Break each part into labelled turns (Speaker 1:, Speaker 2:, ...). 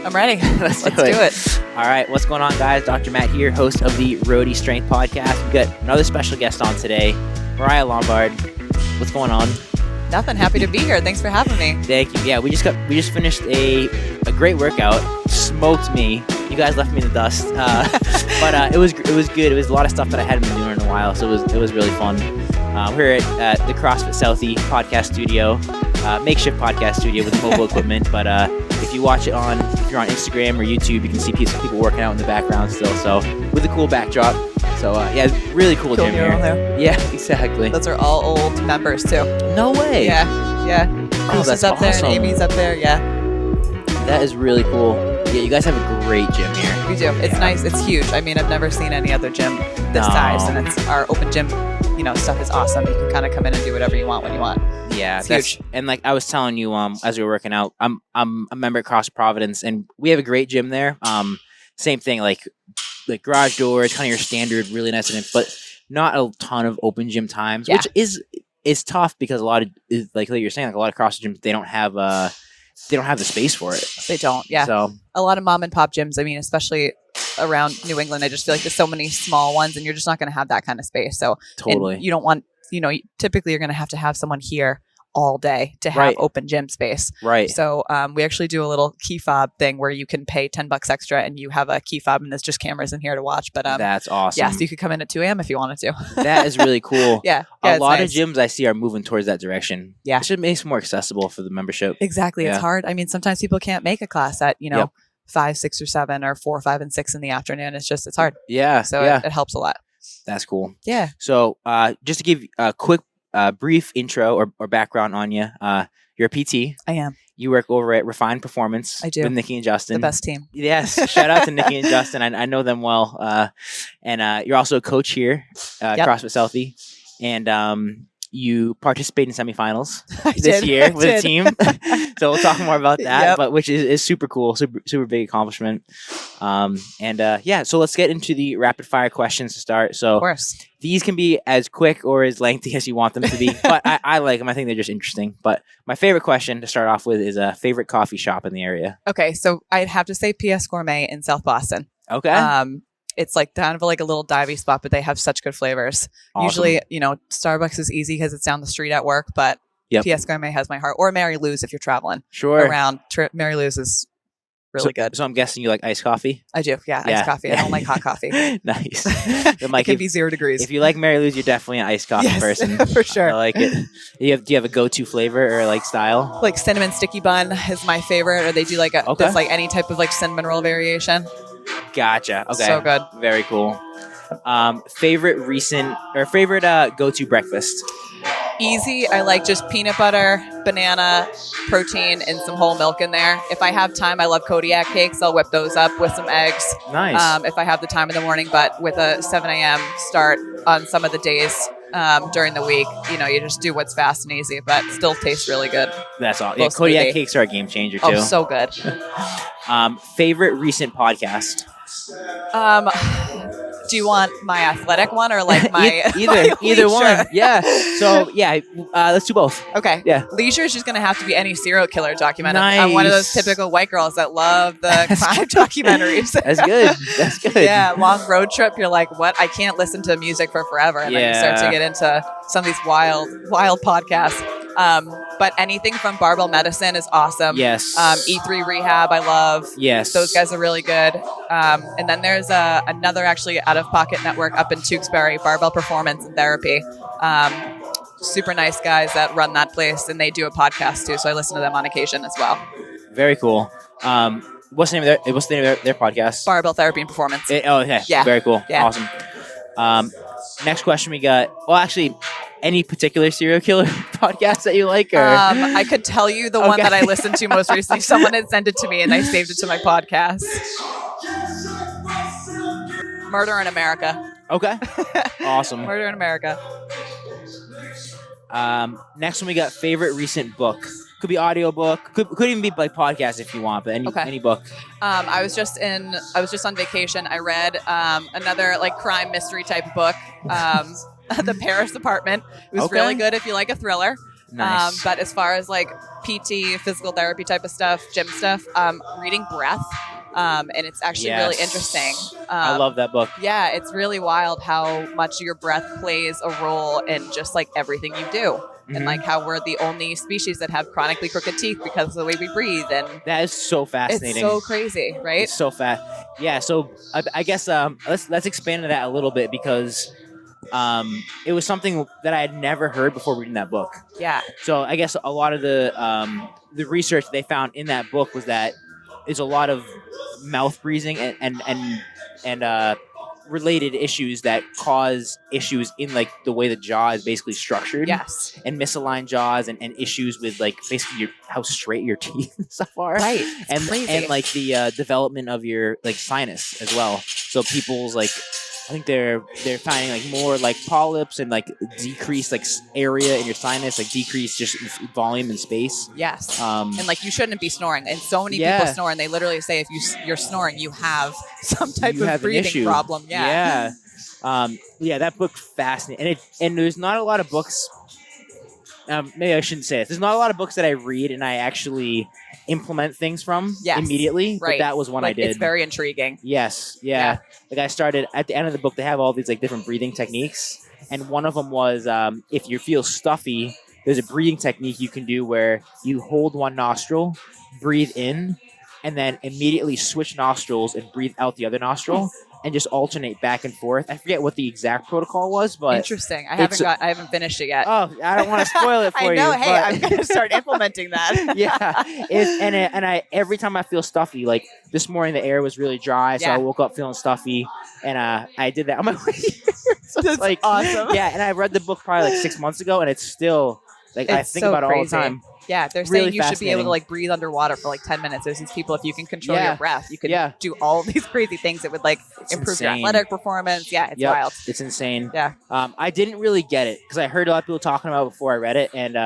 Speaker 1: I'm ready. Let's do it.
Speaker 2: All right. What's going on, guys? Dr. Matt here, host of the Roadie Strength Podcast. We've got another special guest on today, Mariah Lombard. What's going on?
Speaker 1: Nothing. Happy to be here. Thanks for having me.
Speaker 2: Thank you. Yeah, we just finished a great workout. Smoked me. You guys left me in the dust. But it was good. It was a lot of stuff that I hadn't been doing in a while, so it was really fun. We're at the CrossFit Southie podcast studio, makeshift podcast studio with mobile equipment. But if you're on Instagram or YouTube, you can see people working out in the background still. So with a cool backdrop. So yeah, really cool gym here. Yeah, exactly.
Speaker 1: Those are all old members too.
Speaker 2: No way.
Speaker 1: Yeah. Bruce is up there and Amy's up there. Yeah.
Speaker 2: That is really cool. Yeah, you guys have a great gym here.
Speaker 1: We do. It's nice. It's huge. I mean, I've never seen any other gym this size, and it's our open gym. Stuff is awesome. You can kind of come in and do whatever you want when you want.
Speaker 2: Yeah,
Speaker 1: it's huge.
Speaker 2: And like I was telling you, as we were working out, I'm a member at CrossFit Providence, and we have a great gym there. Same thing, like garage doors, kind of your standard, really nice, but not a ton of open gym times, which is tough because a lot of like you're saying, like a lot of CrossFit gyms, they don't have the space for it.
Speaker 1: They don't. Yeah.
Speaker 2: So
Speaker 1: a lot of mom and pop gyms. I mean, especially around New England, I just feel like there's so many small ones, and you're just not going to have that kind of space. So
Speaker 2: totally,
Speaker 1: you don't want. Typically you're going to have someone here all day to have open gym space.
Speaker 2: Right.
Speaker 1: So we actually do a little key fob thing where you can pay $10 extra and you have a key fob and there's just cameras in here to watch. But
Speaker 2: that's awesome.
Speaker 1: Yeah, so you could come in at 2 a.m. if you wanted to.
Speaker 2: That is really cool.
Speaker 1: Yeah.
Speaker 2: A lot of gyms I see are moving towards that direction.
Speaker 1: Yeah.
Speaker 2: It should make it more accessible for the membership.
Speaker 1: Exactly. Yeah. It's hard. I mean, sometimes people can't make a class at, 5, 6, or 7 or 4, 5, and 6 in the afternoon. It's hard.
Speaker 2: Yeah.
Speaker 1: So it helps a lot.
Speaker 2: That's cool.
Speaker 1: Yeah.
Speaker 2: So just to give a quick brief intro or background on you, you're a PT.
Speaker 1: I am.
Speaker 2: You work over at Refined Performance.
Speaker 1: I do.
Speaker 2: With Nikki and Justin.
Speaker 1: The best team.
Speaker 2: Yes. Shout out to Nikki and Justin. I know them well. And you're also a coach here at CrossFit Southie. And you participate in semifinals this year with a team. So we'll talk more about that, but which is super cool, super big accomplishment. So let's get into the rapid fire questions to start. So
Speaker 1: of course.
Speaker 2: These can be as quick or as lengthy as you want them to be, but I like them. I think they're just interesting. But my favorite question to start off with is a favorite coffee shop in the area.
Speaker 1: Okay, so I'd have to say PS Gourmet in South Boston.
Speaker 2: Okay.
Speaker 1: It's like kind of like a little divey spot, but they have such good flavors.
Speaker 2: Awesome.
Speaker 1: Usually, Starbucks is easy because it's down the street at work, but PS Gourmet has my heart. Or Mary Lou's if you're traveling around. Mary Lou's is really good.
Speaker 2: So I'm guessing you like iced coffee?
Speaker 1: I do, iced coffee. I don't like hot coffee.
Speaker 2: Nice.
Speaker 1: It can be 0 degrees.
Speaker 2: If you like Mary Lou's, you're definitely an iced coffee person.
Speaker 1: For sure.
Speaker 2: I like it. Do you have a go-to flavor or like style?
Speaker 1: Like cinnamon sticky bun is my favorite, or they do like just like any type of like cinnamon roll variation.
Speaker 2: Gotcha. Okay.
Speaker 1: So good.
Speaker 2: Very cool. Favorite go-to breakfast?
Speaker 1: Easy. I like just peanut butter, banana, protein, and some whole milk in there. If I have time, I love Kodiak cakes. I'll whip those up with some eggs.
Speaker 2: Nice.
Speaker 1: If I have the time in the morning, but with a 7 a.m. start on some of the days during the week, you just do what's fast and easy, but still tastes really good.
Speaker 2: That's all. Yeah, Kodiak cakes are a game changer too.
Speaker 1: Oh, so good.
Speaker 2: Favorite recent podcast?
Speaker 1: Do you want my athletic one or like my
Speaker 2: either one?
Speaker 1: Sure.
Speaker 2: Yeah. So let's do both.
Speaker 1: Okay.
Speaker 2: Yeah.
Speaker 1: Leisure is just going to have to be any serial killer documentary.
Speaker 2: Nice.
Speaker 1: I'm one of those typical white girls that love the crime documentaries.
Speaker 2: That's good. That's good.
Speaker 1: Yeah. Long road trip. You're like, what? I can't listen to music for forever. And then you start to get into some of these wild podcasts. But anything from Barbell Medicine is awesome.
Speaker 2: Yes.
Speaker 1: E3 Rehab, I love.
Speaker 2: Yes.
Speaker 1: Those guys are really good. And then there's another actually out-of-pocket network up in Tewksbury, Barbell Performance and Therapy. Super nice guys that run that place, and they do a podcast too. So I listen to them on occasion as well.
Speaker 2: Very cool. What's the name of their podcast?
Speaker 1: Barbell Therapy and Performance.
Speaker 2: Okay. Yeah. Very cool. Yeah. Awesome. Next question we got. Well, actually, any particular serial killer podcast that you like? Or?
Speaker 1: I could tell you the one that I listened to most recently. Someone had sent it to me, and I saved it to my podcast. Murder in America.
Speaker 2: Okay. Awesome.
Speaker 1: Murder in America.
Speaker 2: Next one we got favorite recent book. Could be audiobook. Could even be like podcast if you want, but any book.
Speaker 1: I was just on vacation. I read another like crime mystery type book. The Paris Apartment. It was really good if you like a thriller.
Speaker 2: Nice.
Speaker 1: But as far as like PT, physical therapy type of stuff, gym stuff, reading Breath, and it's actually really interesting.
Speaker 2: I love that book.
Speaker 1: Yeah, it's really wild how much your breath plays a role in just like everything you do. And like how we're the only species that have chronically crooked teeth because of the way we breathe. And
Speaker 2: that is so fascinating.
Speaker 1: It's so crazy, right?
Speaker 2: It's so fast. Yeah. So I guess let's expand on that a little bit because it was something that I had never heard before reading that book.
Speaker 1: Yeah.
Speaker 2: So I guess a lot of the research they found in that book was that there's a lot of mouth breathing and related issues that cause issues in like the way the jaw is basically structured.
Speaker 1: Yes.
Speaker 2: And misaligned jaws and issues with like basically how straight your teeth and stuff are.
Speaker 1: Right.
Speaker 2: And like the development of your like sinus as well. So people's like, I think they're finding like more like polyps and like decreased like area in your sinus, like decreased just volume and space.
Speaker 1: Yes.
Speaker 2: And
Speaker 1: like you shouldn't be snoring. And so many people snore, and they literally say if you're snoring, you have some type of breathing problem. Yeah.
Speaker 2: Yeah. That book fascinating, and there's not a lot of books. Maybe I shouldn't say it. There's not a lot of books that I read and I actually implement things from immediately.
Speaker 1: Right.
Speaker 2: But that was one
Speaker 1: like,
Speaker 2: I did.
Speaker 1: It's very intriguing.
Speaker 2: Yes. Yeah. Like I started at the end of the book, they have all these like different breathing techniques. And one of them was if you feel stuffy, there's a breathing technique you can do where you hold one nostril, breathe in, and then immediately switch nostrils and breathe out the other nostril. And just alternate back and forth. I forget what the exact protocol was, but
Speaker 1: interesting. I haven't finished it yet.
Speaker 2: Oh, I don't want to spoil it for you.
Speaker 1: I know. Hey, I'm going to start implementing that.
Speaker 2: Yeah, and I every time I feel stuffy, like this morning the air was really dry, so I woke up feeling stuffy, and I did that on my way here. So
Speaker 1: that's
Speaker 2: like
Speaker 1: awesome.
Speaker 2: Yeah, and I read the book probably like 6 months ago, and it's still like I think about it all the time.
Speaker 1: Yeah, they're
Speaker 2: really
Speaker 1: saying you should be able to like breathe underwater for like 10 minutes. There's these people, if you can control your breath, you can do all of these crazy things that would like improve your athletic performance. Yeah, it's wild.
Speaker 2: It's insane.
Speaker 1: Yeah.
Speaker 2: I didn't really get it because I heard a lot of people talking about it before I read it, and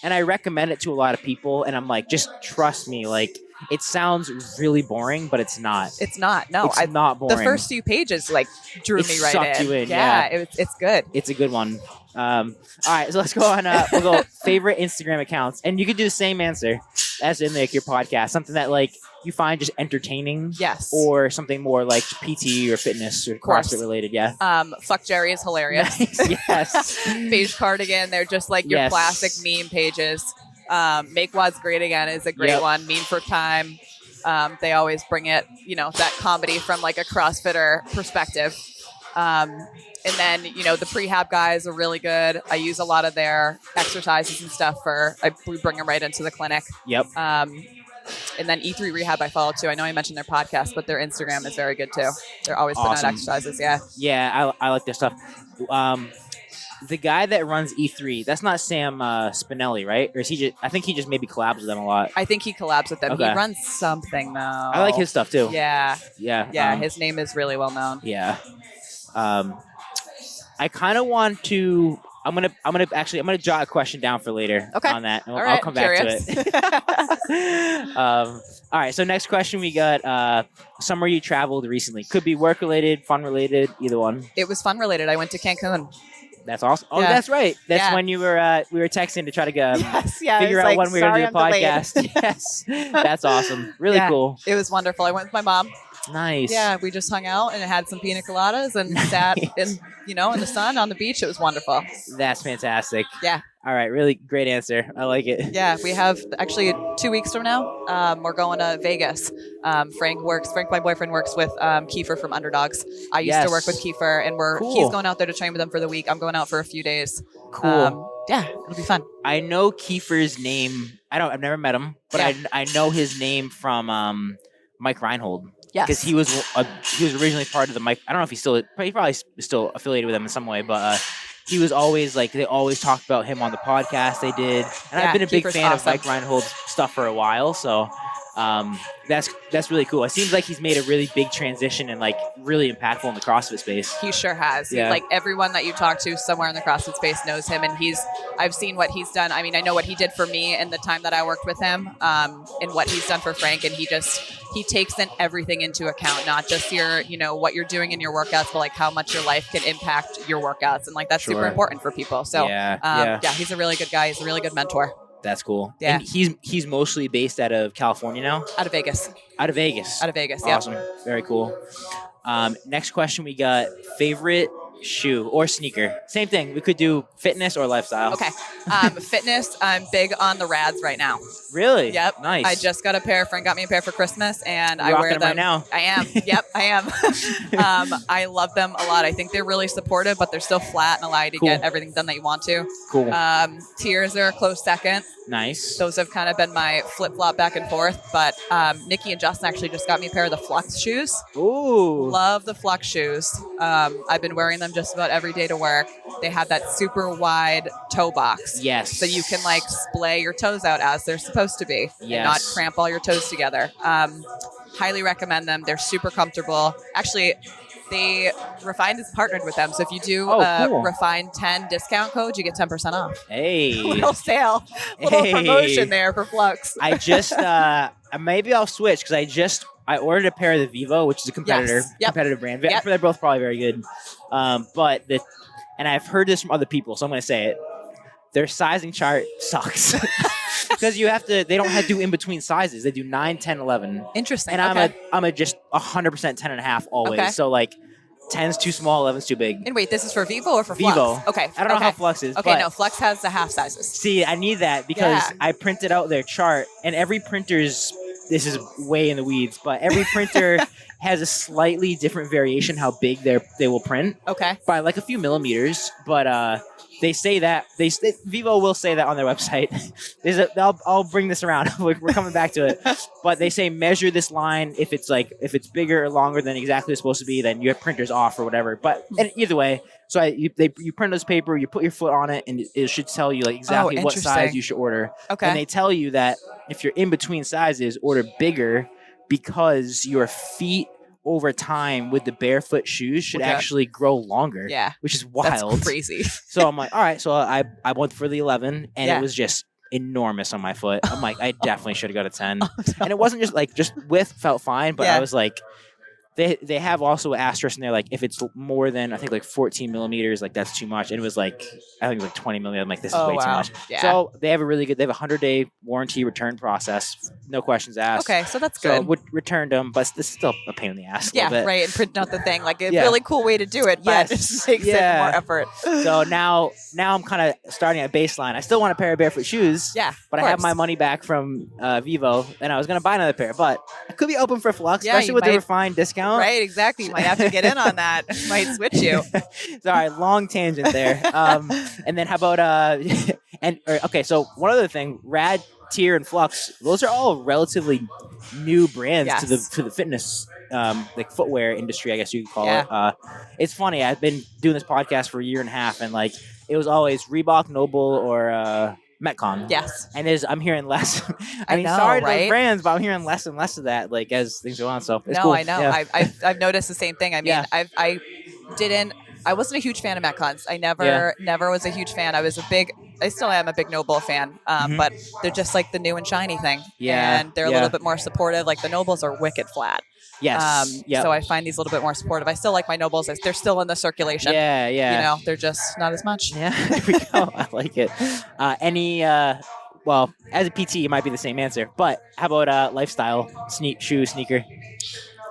Speaker 2: I recommend it to a lot of people, and I'm like, just trust me, like it sounds really boring, but it's not.
Speaker 1: It's not. No,
Speaker 2: it's not boring.
Speaker 1: The first few pages like drew me right
Speaker 2: sucked
Speaker 1: in.
Speaker 2: You in.
Speaker 1: Yeah, it's good.
Speaker 2: It's a good one. All right, so let's go on. We'll go favorite Instagram accounts, and you could do the same answer as in like your podcast, something that like you find just entertaining, or something more like PT or fitness or CrossFit related. Yeah.
Speaker 1: Fuck Jerry is hilarious.
Speaker 2: Nice. Yes.
Speaker 1: Beige cardigan. They're just like your classic meme pages. Make Wads Great Again is a great one. Meme for Time. They always bring it, that comedy from like a CrossFitter perspective. And then, the prehab guys are really good. I use a lot of their exercises and stuff we bring them right into the clinic.
Speaker 2: Yep.
Speaker 1: And then E3 Rehab I follow too. I know I mentioned their podcast, but their Instagram is very good too. They're always putting out exercises. Yeah.
Speaker 2: Yeah. I like their stuff. The guy that runs E3, that's not Sam Spinelli, right? Or is he just, I think he just maybe collabs with them a lot.
Speaker 1: I think he collabs with them.
Speaker 2: Okay.
Speaker 1: He runs something though.
Speaker 2: I like his stuff too.
Speaker 1: Yeah.
Speaker 2: Yeah.
Speaker 1: Yeah. His name is really well known.
Speaker 2: Yeah. I kind of want to. I'm gonna jot a question down for later on that. And I'll come back to it. All right. So next question we got. Somewhere you traveled recently. Could be work related, fun related, either one.
Speaker 1: It was fun related. I went to Cancun.
Speaker 2: That's awesome. Oh, that's right. That's when you were we were texting to try to figure out when we were going to do the podcast. Yes, that's awesome. Really cool.
Speaker 1: It was wonderful. I went with my mom.
Speaker 2: Nice.
Speaker 1: Yeah, we just hung out and had some pina coladas and sat in the sun on the beach. It was wonderful.
Speaker 2: That's fantastic.
Speaker 1: Yeah.
Speaker 2: All right, really great answer. I like it.
Speaker 1: Yeah, we have actually 2 weeks from now. We're going to Vegas. Frank, my boyfriend, works with Kiefer from Underdogs. I used to work with Kiefer, and he's going out there to train with them for the week. I'm going out for a few days.
Speaker 2: Cool.
Speaker 1: Yeah, it'll be fun.
Speaker 2: I know Kiefer's name. I've never met him, but I know his name from Mike Reinhold.
Speaker 1: Yes.
Speaker 2: Because he was originally part of the Mike. I don't know if he probably still affiliated with them in some way, but he was always like, they always talked about him on the podcast they did. And I've been a big fan of Mike Reinhold's stuff for a while. So That's really cool. It seems like he's made a really big transition and like really impactful in the CrossFit space.
Speaker 1: He sure has.
Speaker 2: Yeah.
Speaker 1: Like everyone that you talk to somewhere in the CrossFit space knows him, and I've seen what he's done. I mean, I know what he did for me in the time that I worked with him, and what he's done for Frank, and he takes everything into account, not just your, what you're doing in your workouts, but like how much your life can impact your workouts, and like that's super important for people. So yeah, he's a really good guy. He's a really good mentor.
Speaker 2: That's cool.
Speaker 1: Yeah.
Speaker 2: And he's mostly based out of California now?
Speaker 1: Out of Vegas.
Speaker 2: Out of Vegas, yeah. Awesome. Very cool. Next question we got, favorite shoe or sneaker? Same thing. We could do fitness or lifestyle.
Speaker 1: Okay. Fitness, I'm big on the Rads right now.
Speaker 2: Really?
Speaker 1: Yep.
Speaker 2: Nice.
Speaker 1: I just got a pair. Frank got me a pair for Christmas, and
Speaker 2: You're
Speaker 1: I wear
Speaker 2: them right now.
Speaker 1: I am. Yep, I am. I love them a lot. I think they're really supportive, but they're still flat and allow you to get everything done that you want to.
Speaker 2: Cool.
Speaker 1: Tiers are a close second.
Speaker 2: Nice.
Speaker 1: Those have kind of been my flip-flop back and forth, but Nikki and Justin actually just got me a pair of the Flux shoes.
Speaker 2: Ooh.
Speaker 1: Love the Flux shoes. I've been wearing them just about every day to work. They have that super wide toe box.
Speaker 2: Yes.
Speaker 1: So you can like splay your toes out as they're supposed to be.
Speaker 2: Yes.
Speaker 1: And not cramp all your toes together. Highly recommend them. They're super comfortable. Actually, Refined is partnered with them. So if you do
Speaker 2: cool.
Speaker 1: Refined 10 discount code, you get 10% off.
Speaker 2: Hey.
Speaker 1: Little sale. Little promotion there for Flux.
Speaker 2: I just, maybe I'll switch because I ordered a pair of the Vivo, which is a competitive brand.
Speaker 1: Yep.
Speaker 2: They're both probably very good. And I've heard this from other people, so I'm going to say it. Their sizing chart sucks. Because they don't have to do in between sizes. They do 9, 10, 11.
Speaker 1: Interesting.
Speaker 2: And I'm a just 100% 10 and a half always.
Speaker 1: Okay.
Speaker 2: So like 10's too small, 11's too big.
Speaker 1: And wait, this is for Vivo or for Flux?
Speaker 2: Vivo.
Speaker 1: Okay.
Speaker 2: I don't know how Flux is.
Speaker 1: Okay,
Speaker 2: but
Speaker 1: no, Flux has the half sizes.
Speaker 2: See, I need that because I printed out their chart, and every printer's, this is way in the weeds, but every printer has a slightly different variation how big they will print.
Speaker 1: Okay.
Speaker 2: By like a few millimeters, but they say that Vivo will say that on their website. I'll bring this around. We're coming back to it, but they say measure this line. If it's bigger or longer than exactly it's supposed to be, then your printer's off or whatever. But and either way, so you print this paper, you put your foot on it, and it should tell you like exactly what size you should order.
Speaker 1: Okay.
Speaker 2: And they tell you that if you're in between sizes, order bigger because your feet over time with the barefoot shoes should actually grow longer. Yeah. Which is wild.
Speaker 1: That's crazy.
Speaker 2: So I'm like, all right. So I went for the 11 and it was just enormous on my foot. I'm like, I definitely should have got a 10. Oh, no. And it wasn't just width felt fine, but I was like, they have also an asterisk in there, like if it's more than I think like 14 millimeters, like that's too much. And it was like I think it was like 20 millimeters. I'm like, this is way too much. Yeah. So they have a 100-day warranty return process, no questions asked.
Speaker 1: Okay, so that's good.
Speaker 2: So returned them, but this is still a pain in the ass.
Speaker 1: Yeah, right. And printing out the thing, like a really cool way to do it, but it just takes it more effort.
Speaker 2: So now I'm kind of starting at baseline. I still want a pair of barefoot shoes.
Speaker 1: Yeah,
Speaker 2: but I have my money back from Vivo, and I was gonna buy another pair, but I could be open for Flux, especially with the refined discount.
Speaker 1: Right, exactly. You might have to get in on that. Might switch you.
Speaker 2: Sorry, long tangent there. And then how about okay, so one other thing, Rad, Tier, and Flux, those are all relatively new brands to the fitness like footwear industry, I guess you could call it. It's funny, I've been doing this podcast for a year and a half, and like it was always Reebok, Noble, or Metcon.
Speaker 1: Yes.
Speaker 2: And I'm hearing less. I mean,
Speaker 1: know,
Speaker 2: sorry to
Speaker 1: right?
Speaker 2: those brands, but I'm hearing less and less of that, like as things go on. So it's
Speaker 1: no,
Speaker 2: cool.
Speaker 1: I know.
Speaker 2: Yeah.
Speaker 1: I've noticed the same thing. I mean, I wasn't a huge fan of Metcons. I never was a huge fan. I still am a big Noble fan, but they're just like the new and shiny thing. Yeah. And they're a little bit more supportive. Like the Nobles are wicked flat.
Speaker 2: Yes.
Speaker 1: So I find these a little bit more supportive. I still like my Nobles. They're still in the circulation.
Speaker 2: Yeah.
Speaker 1: They're just not as much.
Speaker 2: Yeah, there we go. I like it. Well, as a PT, it might be the same answer, but how about lifestyle, sneaker?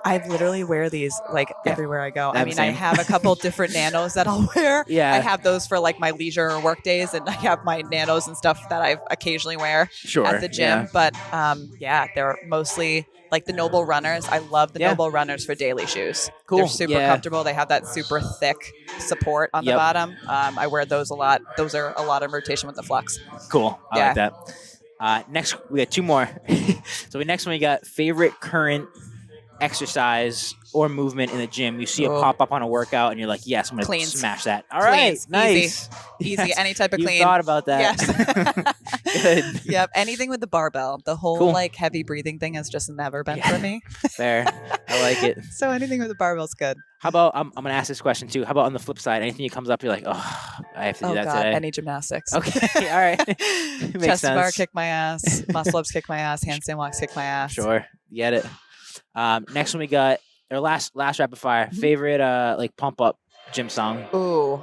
Speaker 1: I literally wear these like everywhere I go. I mean, I have a couple different nanos that I'll wear. Yeah. I have those for like my leisure or work days, and I have my nanos and stuff that I occasionally wear at the gym. Yeah. But they're mostly like the Noble runners. I love the Noble runners for daily shoes. Cool. They're super comfortable. They have that super thick support on the bottom. I wear those a lot. Those are a lot in rotation with the Flux.
Speaker 2: Cool. I like that. Next, we got two more. So next one, we got favorite current exercise or movement in the gym. You see it pop up on a workout and you're like, yes, I'm going to smash that. All right.
Speaker 1: Nice. Easy. Any type of clean.
Speaker 2: You thought about that.
Speaker 1: Yes.
Speaker 2: Good.
Speaker 1: Yep. Anything with the barbell. The whole
Speaker 2: Cool.
Speaker 1: like heavy breathing thing has just never been for me.
Speaker 2: Fair. I like it.
Speaker 1: So anything with the barbell's good.
Speaker 2: How about I'm gonna ask this question too. How about on the flip side? Anything that comes up, you're like, oh, I have to do
Speaker 1: Oh
Speaker 2: that
Speaker 1: God,
Speaker 2: today.
Speaker 1: any gymnastics.
Speaker 2: Okay. All right. Makes
Speaker 1: Chest
Speaker 2: sense.
Speaker 1: bar kick my ass. Muscle ups kick my ass. Handstand walks kick my ass.
Speaker 2: Sure. Get it. Next one we got our last rapid fire. Favorite like pump up gym song.
Speaker 1: Ooh.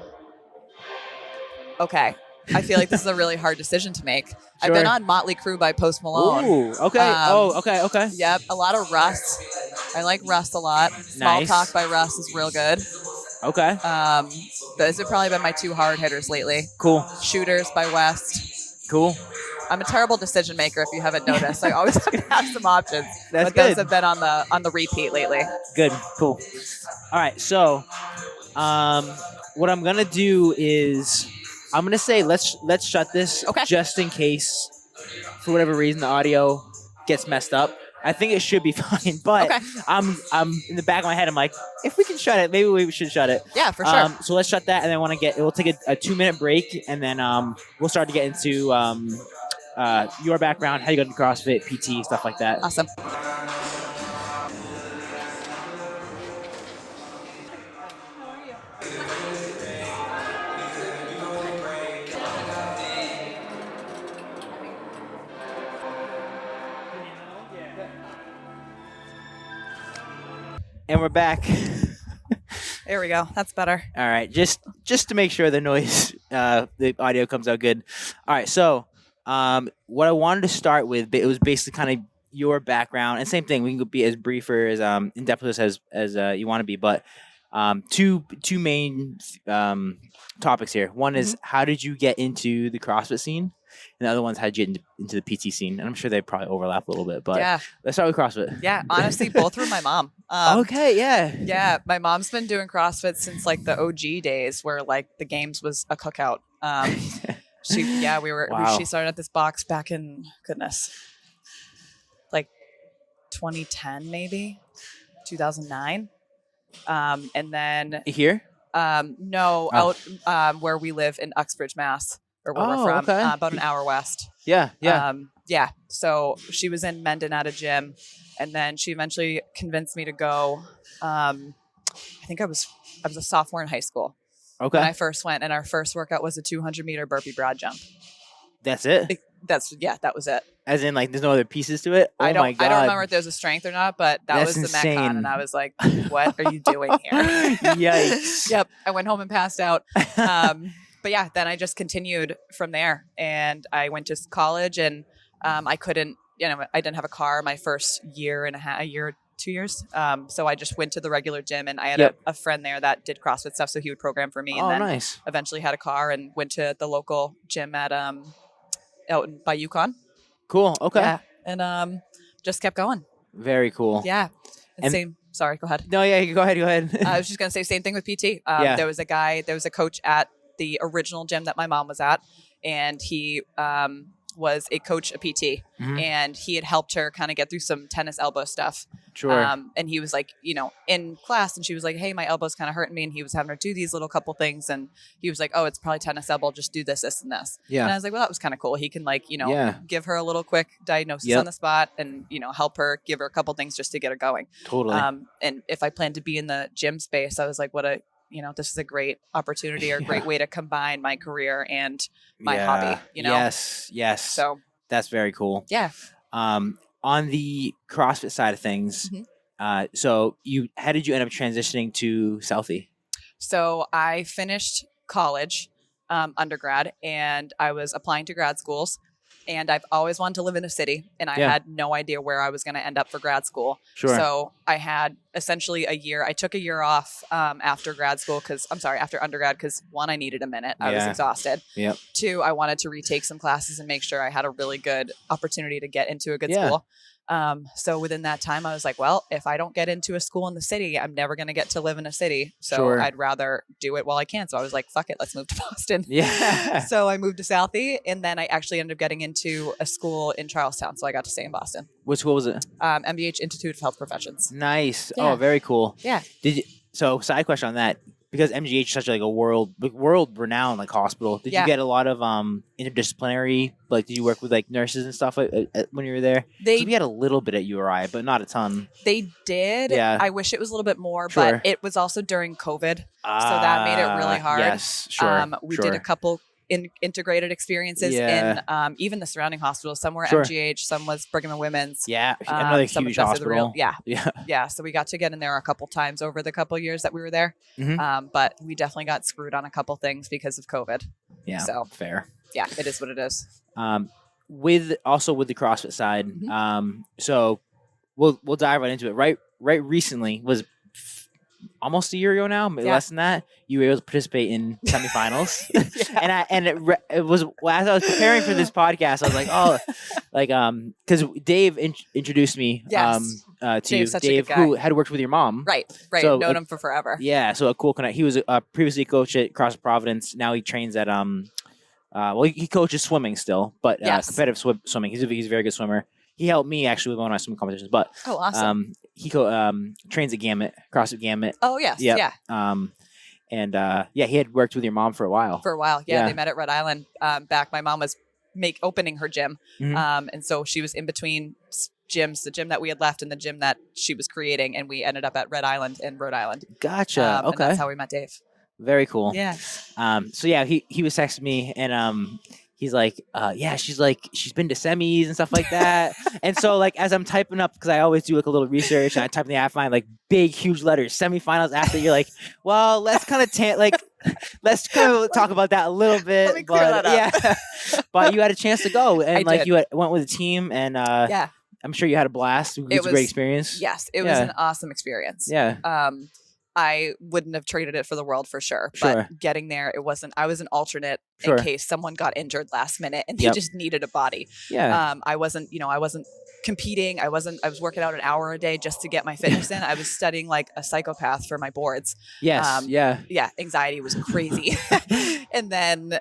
Speaker 1: Okay. I feel like this is a really hard decision to make.
Speaker 2: Sure.
Speaker 1: I've been on Motley Crue by Post Malone.
Speaker 2: Ooh. Okay. Okay.
Speaker 1: Yep. A lot of Rust. I like Rust a lot. Small
Speaker 2: Nice.
Speaker 1: Talk by Rust is real good.
Speaker 2: Okay.
Speaker 1: Those have probably been my 2 hard hitters lately.
Speaker 2: Cool.
Speaker 1: Shooters by West.
Speaker 2: Cool.
Speaker 1: I'm a terrible decision maker if you haven't noticed. I always have to have some options.
Speaker 2: That's
Speaker 1: but those
Speaker 2: good.
Speaker 1: have been on the repeat lately.
Speaker 2: Good. Cool. All right. So, what I'm gonna do is I'm gonna say let's shut this just in case for whatever reason the audio gets messed up. I think it should be fine, but I'm in the back of my head. I'm like, if we can shut it, maybe we should shut it.
Speaker 1: Yeah, for sure.
Speaker 2: So let's shut that, and then we'll take a 2-minute break, and then we'll start to get into your background, how you got into CrossFit, PT, stuff like that.
Speaker 1: Awesome.
Speaker 2: And we're back.
Speaker 1: There we go. That's better.
Speaker 2: All right, just to make sure the noise, the audio comes out good. All right, so what I wanted to start with, it was basically kind of your background, and same thing. We can be as brief or as in depth as you want to be, but two main topics here. One is how did you get into the CrossFit scene, and the other one's how did you get into the PT scene. And I'm sure they probably overlap a little bit, but let's start with CrossFit.
Speaker 1: Yeah, honestly, both through my mom.
Speaker 2: Okay, yeah.
Speaker 1: Yeah, my mom's been doing CrossFit since like the OG days where like the games was a cookout. She started at this box back in like 2010 maybe 2009. And then
Speaker 2: Here?
Speaker 1: No, out where we live in Uxbridge, Mass, or where we're from, about an hour west.
Speaker 2: Yeah.
Speaker 1: Yeah. So she was in Mendon at a gym, and then she eventually convinced me to go. I think I was a sophomore in high school when I first went, and our first workout was a 200-meter burpee broad jump.
Speaker 2: That's it?
Speaker 1: That was it.
Speaker 2: As in, like, there's no other pieces to it? Oh, my God.
Speaker 1: I don't remember if there was a strength or not, but that was the
Speaker 2: insane.
Speaker 1: Metcon, and I was like, what are you doing here?
Speaker 2: Yikes.
Speaker 1: Yep. I went home and passed out. But yeah, then I just continued from there, and I went to college, and I didn't have a car my first year and a half, 2 years. So I just went to the regular gym, and I had a friend there that did CrossFit stuff, so he would program for me. And then
Speaker 2: nice.
Speaker 1: Eventually had a car and went to the local gym at out by Yukon.
Speaker 2: Cool. Okay.
Speaker 1: Yeah, and just kept going.
Speaker 2: Very cool.
Speaker 1: Yeah. And sorry, go ahead.
Speaker 2: No, yeah, go ahead.
Speaker 1: I was just gonna say same thing with PT.
Speaker 2: Yeah.
Speaker 1: There was a coach at the original gym that my mom was at, and he was a coach, a PT, and he had helped her kind of get through some tennis elbow stuff.
Speaker 2: Sure.
Speaker 1: And he was like, in class, and she was like, hey, my elbow's kind of hurting me. And he was having her do these little couple things. And he was like, oh, it's probably tennis elbow. Just do this, this, and this.
Speaker 2: Yeah.
Speaker 1: And I was like, well, that was kind of cool. He can give her a little quick diagnosis on the spot and, help her, give her a couple things just to get her going.
Speaker 2: Totally.
Speaker 1: And if I planned to be in the gym space, I was like, this is a great opportunity or a great way to combine my career and my hobby,
Speaker 2: Yes.
Speaker 1: So
Speaker 2: that's very cool.
Speaker 1: Yeah.
Speaker 2: On the CrossFit side of things, so how did you end up transitioning to Southie?
Speaker 1: So I finished college, undergrad, and I was applying to grad schools. And I've always wanted to live in a city, and I had no idea where I was going to end up for grad school.
Speaker 2: Sure.
Speaker 1: So I had essentially a year. I took a year off after undergrad, because one, I needed a minute. I was exhausted.
Speaker 2: Yep.
Speaker 1: Two, I wanted to retake some classes and make sure I had a really good opportunity to get into a good school. So within that time, I was like, well, if I don't get into a school in the city, I'm never going to get to live in a city. So I'd rather do it while I can. So I was like, fuck it, let's move to Boston.
Speaker 2: Yeah.
Speaker 1: So I moved to Southie, and then I actually ended up getting into a school in Charlestown. So I got to stay in Boston.
Speaker 2: Which school was it?
Speaker 1: MBH Institute of Health Professions.
Speaker 2: Nice.
Speaker 1: Yeah.
Speaker 2: Oh, very cool.
Speaker 1: Yeah.
Speaker 2: So side question on that. because MGH is such like a world renowned like hospital. Did you get a lot of interdisciplinary? Like, did you work with like nurses and stuff when you were there? We had a little bit at URI, but not a ton.
Speaker 1: They did.
Speaker 2: Yeah.
Speaker 1: I wish it was a little bit more, but it was also during COVID, so that made it really hard.
Speaker 2: Yes, sure.
Speaker 1: We did a couple integrated experiences in even the surrounding hospitals. Some were MGH, some was Brigham and Women's.
Speaker 2: Yeah, another huge hospital.
Speaker 1: Yeah. So we got to get in there a couple times over the couple years that we were there. But we definitely got screwed on a couple things because of COVID. Yeah, so fair. Yeah, it is what it is.
Speaker 2: With the CrossFit side, so we'll dive right into it. Right recently was almost a year ago now, maybe less than that. You were able to participate in semifinals, and it was as I was preparing for this podcast, I was like, oh, like because Dave introduced me to you, Dave, who had worked with your mom, right,
Speaker 1: so, known him for forever.
Speaker 2: Yeah, so a cool connect. He was previously a coach at CrossFit Providence. Now he trains at he coaches swimming still, but competitive swimming. He's a very good swimmer. He helped me actually with one of my swim competitions, but
Speaker 1: awesome.
Speaker 2: He trains at Gamut, CrossFit Gamut.
Speaker 1: Oh yes, yeah.
Speaker 2: He had worked with your mom for a while.
Speaker 1: They met at Red Island. Back, my mom was opening her gym, and so she was in between gyms, the gym that we had left and the gym that she was creating, and we ended up at Red Island in Rhode Island.
Speaker 2: Gotcha. Okay,
Speaker 1: and that's how we met Dave.
Speaker 2: Very cool.
Speaker 1: Yeah.
Speaker 2: He was texting me and he's like, she's been to semis and stuff like that. And so like as I'm typing up, because I always do like a little research, and I type in the app line like big huge letters, semifinals. After you're like, well, let's kind of let's kind of talk about that a little bit.
Speaker 1: Let me clear that up.
Speaker 2: Yeah, but you had a chance to go, and you went with a team, and I'm sure you had a blast. It was a great experience.
Speaker 1: Yes, it was an awesome experience.
Speaker 2: Yeah.
Speaker 1: I wouldn't have traded it for the world for sure. But getting there, I was an alternate in case someone got injured last minute and they just needed a body.
Speaker 2: Yeah.
Speaker 1: I wasn't competing. I was working out an hour a day just to get my fitness in. I was studying like a psychopath for my boards.
Speaker 2: Yes.
Speaker 1: Yeah. Anxiety was crazy. And then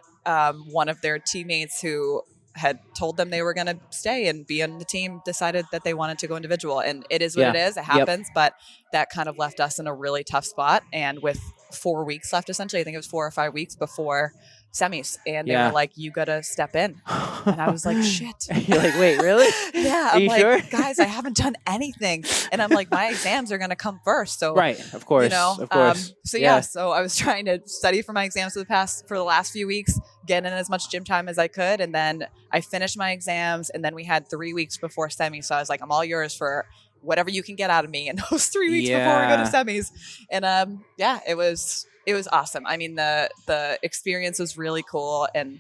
Speaker 1: one of their teammates who had told them they were going to stay and be on the team decided that they wanted to go individual, and it is what it is. It happens, but that kind of left us in a really tough spot. And with 4 weeks left, essentially, I think it was 4 or 5 weeks before semis, and they were like, you gotta step in. And I was like, shit.
Speaker 2: You're like, wait, really?
Speaker 1: Yeah.
Speaker 2: I'm like, sure?
Speaker 1: Guys, I haven't done anything. And I'm like, my exams are gonna come first. So
Speaker 2: right, of course.
Speaker 1: Of course. So I was trying to study for my exams for the last few weeks, get in as much gym time as I could, and then I finished my exams, and then we had 3 weeks before semis. So I was like, I'm all yours for whatever you can get out of me in those 3 weeks before we go to semis. And it was awesome. I mean, the experience was really cool, and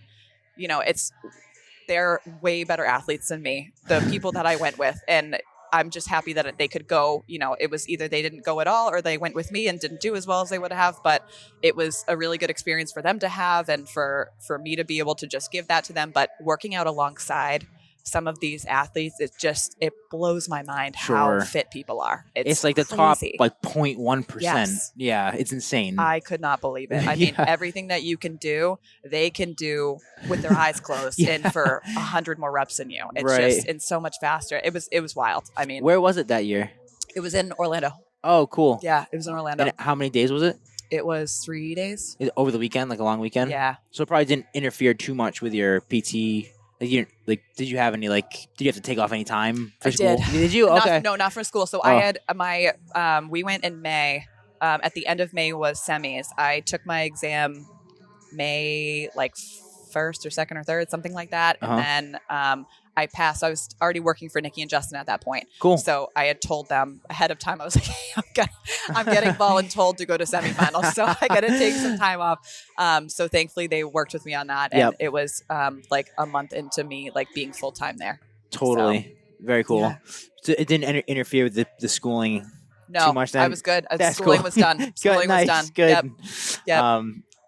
Speaker 1: they're way better athletes than me, the people that I went with, and I'm just happy that they could go. It was either they didn't go at all or they went with me and didn't do as well as they would have, but it was a really good experience for them to have, and for me to be able to just give that to them. But working out alongside some of these athletes, it blows my mind how fit people are. It's
Speaker 2: like the
Speaker 1: crazy.
Speaker 2: top like 0.1%.
Speaker 1: Yes.
Speaker 2: Yeah, it's insane.
Speaker 1: I could not believe it. I mean, everything that you can do, they can do with their eyes closed and for 100 more reps than you. It's just so much faster. It was wild. I mean,
Speaker 2: where was it that year?
Speaker 1: It was in Orlando.
Speaker 2: Oh, cool.
Speaker 1: Yeah, it was in Orlando.
Speaker 2: And how many days was it?
Speaker 1: It was 3 days.
Speaker 2: Over the weekend, like a long weekend?
Speaker 1: Yeah.
Speaker 2: So it probably didn't interfere too much with your PT. Did you have any did you have to take off any time for school? Did you? Okay.
Speaker 1: No, not for school. So I had my we went in May. At the end of May was semis. I took my exam May 1st or 2nd or 3rd, something like that. And then I passed. I was already working for Nikki and Justin at that point.
Speaker 2: Cool.
Speaker 1: So I had told them ahead of time. I was like, hey, I'm getting voluntold to go to semifinals, so I got to take some time off. So thankfully they worked with me on that, and it was like a month into me being full time there.
Speaker 2: Totally. So, very cool. Yeah. So it didn't interfere with the schooling too much then?
Speaker 1: I was good. Schooling was done. Schooling was done.
Speaker 2: Good.
Speaker 1: Yep.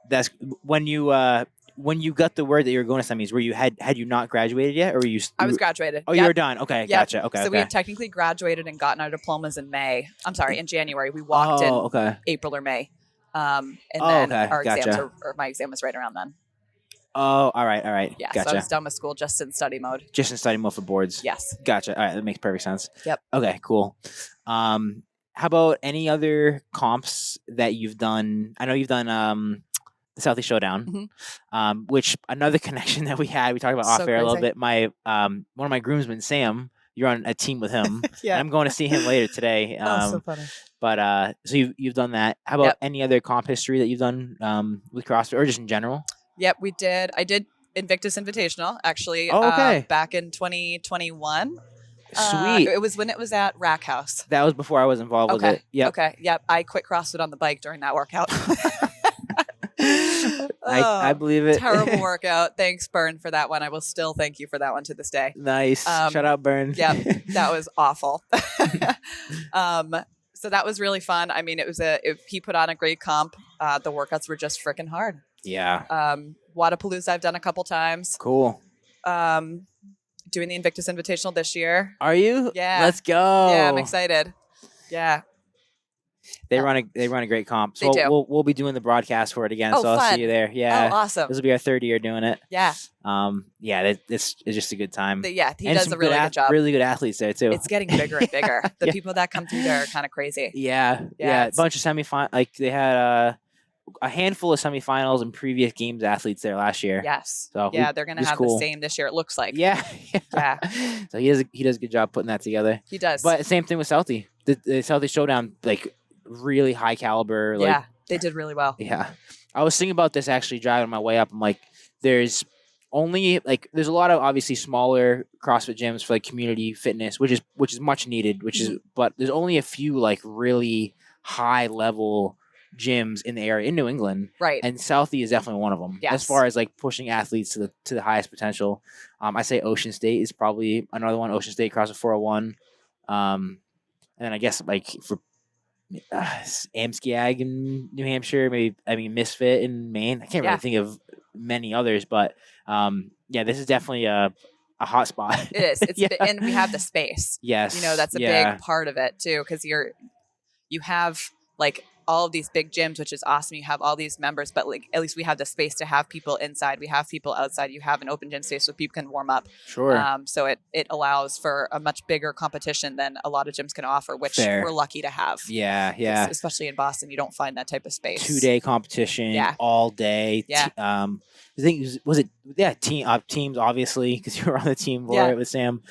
Speaker 2: That's when you got the word that you were going to semis, had you not graduated yet, or were you?
Speaker 1: I was graduated.
Speaker 2: Oh, you were done. Okay,
Speaker 1: yep.
Speaker 2: Gotcha. Okay.
Speaker 1: So we had technically graduated and gotten our diplomas in May. I'm sorry, in January. We walked in April or May, and then our exams or my exam was right around then.
Speaker 2: Oh, all right.
Speaker 1: Yeah,
Speaker 2: gotcha.
Speaker 1: So I was done with school, just in study mode.
Speaker 2: Just in study mode for boards.
Speaker 1: Yes.
Speaker 2: Gotcha. All right, that makes perfect sense.
Speaker 1: Yep.
Speaker 2: Okay, cool. How about any other comps that you've done? I know you've done the Southie Showdown, which another connection that we had. We talked about off air a little bit. My one of my groomsmen, Sam, you're on a team with him.
Speaker 1: Yeah.
Speaker 2: And I'm going to see him later today.
Speaker 1: So funny.
Speaker 2: But so you've done that. How about any other comp history that you've done with CrossFit or just in general?
Speaker 1: Yep, we did. I did Invictus Invitational actually. Back in 2021.
Speaker 2: Sweet.
Speaker 1: It was when it was at Rack House.
Speaker 2: That was before I was involved with it. Yep.
Speaker 1: Okay. Yep. I quit CrossFit on the bike during that workout.
Speaker 2: I believe it.
Speaker 1: Terrible workout. Thanks, Byrne, for that one. I will still thank you for that one to this day.
Speaker 2: Nice. Shout out, Byrne.
Speaker 1: Yep. That was awful. So that was really fun. I mean, he put on a great comp. The workouts were just freaking hard.
Speaker 2: Yeah.
Speaker 1: Wadapalooza I've done a couple times.
Speaker 2: Cool.
Speaker 1: Doing the Invictus Invitational this year.
Speaker 2: Are you?
Speaker 1: Yeah.
Speaker 2: Let's go.
Speaker 1: Yeah, I'm excited. Yeah.
Speaker 2: They run a great comp. So
Speaker 1: They do.
Speaker 2: We'll be doing the broadcast for it again.
Speaker 1: Oh,
Speaker 2: so I'll
Speaker 1: fun.
Speaker 2: see you there. Yeah.
Speaker 1: Oh, awesome.
Speaker 2: This will be our third year doing it.
Speaker 1: Yeah.
Speaker 2: It's just a good time.
Speaker 1: He
Speaker 2: And
Speaker 1: does
Speaker 2: some
Speaker 1: a really good job.
Speaker 2: Really good athletes there too.
Speaker 1: It's getting bigger and bigger. The people that come through there are kind of crazy.
Speaker 2: Yeah. A bunch of semifinals. Like they had a handful of semifinals and previous games athletes there last year.
Speaker 1: Yes.
Speaker 2: So
Speaker 1: they're going to have the same this year. It looks like.
Speaker 2: Yeah.
Speaker 1: Yeah.
Speaker 2: So he does a good job putting that together.
Speaker 1: He does.
Speaker 2: But same thing with Southie. The Southie Showdown, like really high caliber. Like,
Speaker 1: they did really well.
Speaker 2: Yeah. I was thinking about this actually driving my way up. I'm like, there's a lot of obviously smaller CrossFit gyms for like community fitness, which is much needed, but there's only a few like really high level gyms in the area in New England.
Speaker 1: Right.
Speaker 2: And Southie is definitely one of them.
Speaker 1: Yes.
Speaker 2: As far as like pushing athletes to the highest potential. I say Ocean State is probably another one, Ocean State CrossFit 401. And then I guess like for Amskiag in New Hampshire, Misfit in Maine. I can't really think of many others, but this is definitely a hot spot.
Speaker 1: It is. And we have the space.
Speaker 2: Yes.
Speaker 1: That's a big part of it too, because you have like all of these big gyms, which is awesome. You have all these members, but like at least we have the space to have people inside. We have people outside. You have an open gym space so people can warm up.
Speaker 2: Sure.
Speaker 1: So it allows for a much bigger competition than a lot of gyms can offer, which we're lucky to have.
Speaker 2: Yeah.
Speaker 1: Especially in Boston, you don't find that type of space.
Speaker 2: 2-day competition, all day.
Speaker 1: Yeah.
Speaker 2: I think teams obviously because you were on the team for it with Sam.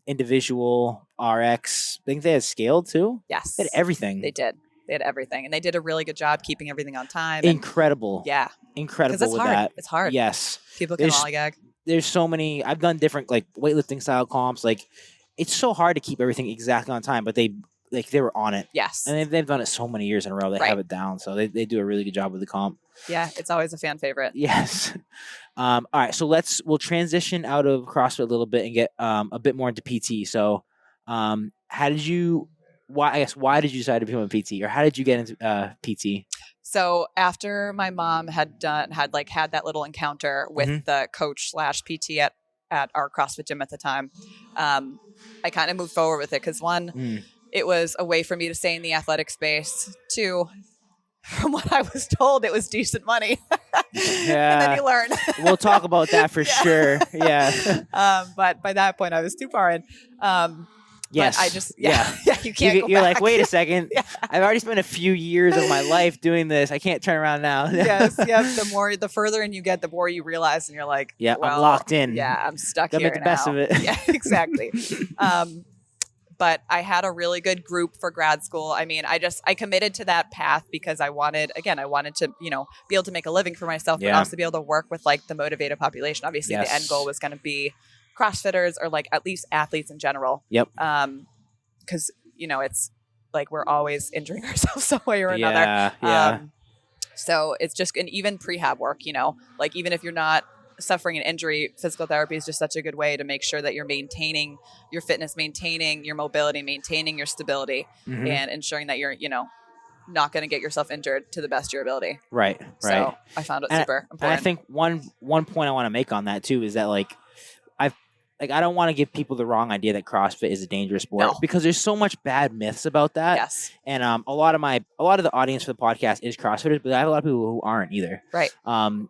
Speaker 2: Individual RX. I think they had scaled too.
Speaker 1: Yes.
Speaker 2: They had everything.
Speaker 1: They did. They had everything, and they did a really good job keeping everything on time.
Speaker 2: Incredible.
Speaker 1: Yeah.
Speaker 2: Incredible
Speaker 1: with
Speaker 2: hard.
Speaker 1: That. It's hard.
Speaker 2: Yes.
Speaker 1: People can lollygag.
Speaker 2: There's so many. I've done different like weightlifting style comps. Like it's so hard to keep everything exactly on time, but they were on it.
Speaker 1: Yes.
Speaker 2: And they've done it so many years in a row. They have it down, so they do a really good job with the comp.
Speaker 1: Yeah, it's always a fan favorite.
Speaker 2: Yes. All right, so we'll transition out of CrossFit a little bit and get a bit more into PT. So, why did you decide to become a PT, or how did you get into PT?
Speaker 1: So after my mom had that little encounter with the coach / PT at our CrossFit gym at the time, I kind of moved forward with it because it was a way for me to stay in the athletic space. 2, from what I was told, it was decent money.
Speaker 2: Yeah.
Speaker 1: And then you learn.
Speaker 2: We'll talk about that for sure. Yeah.
Speaker 1: But by that point, I was too far in.
Speaker 2: Yes.
Speaker 1: But I just, you can't go
Speaker 2: You're
Speaker 1: back.
Speaker 2: like, wait a second. Yeah. I've already spent a few years of my life doing this. I can't turn around now.
Speaker 1: Yes. The further in you get, the more you realize, and you're like,
Speaker 2: I'm locked in.
Speaker 1: Yeah, I'm stuck
Speaker 2: Gotta
Speaker 1: here
Speaker 2: make the
Speaker 1: now.
Speaker 2: best of it.
Speaker 1: Yeah, exactly. But I had a really good group for grad school. I mean, I committed to that path because I wanted to, be able to make a living for myself, but also be able to work with like the motivated population. Obviously, the end goal was going to be CrossFitters or like at least athletes in general.
Speaker 2: Yep.
Speaker 1: Because, it's like we're always injuring ourselves some way or another.
Speaker 2: Yeah.
Speaker 1: So it's just, and even prehab work, like even if you're not suffering an injury, physical therapy is just such a good way to make sure that you're maintaining your fitness, maintaining your mobility, maintaining your stability, and ensuring that you're, not going to get yourself injured to the best of your ability.
Speaker 2: Right.
Speaker 1: So I found it super important.
Speaker 2: And I think one point I want to make on that too is that like like I don't want to give people the wrong idea that CrossFit is a dangerous sport because there's so much bad myths about that.
Speaker 1: Yes.
Speaker 2: And a lot of the audience for the podcast is CrossFitters, but I have a lot of people who aren't either.
Speaker 1: Right.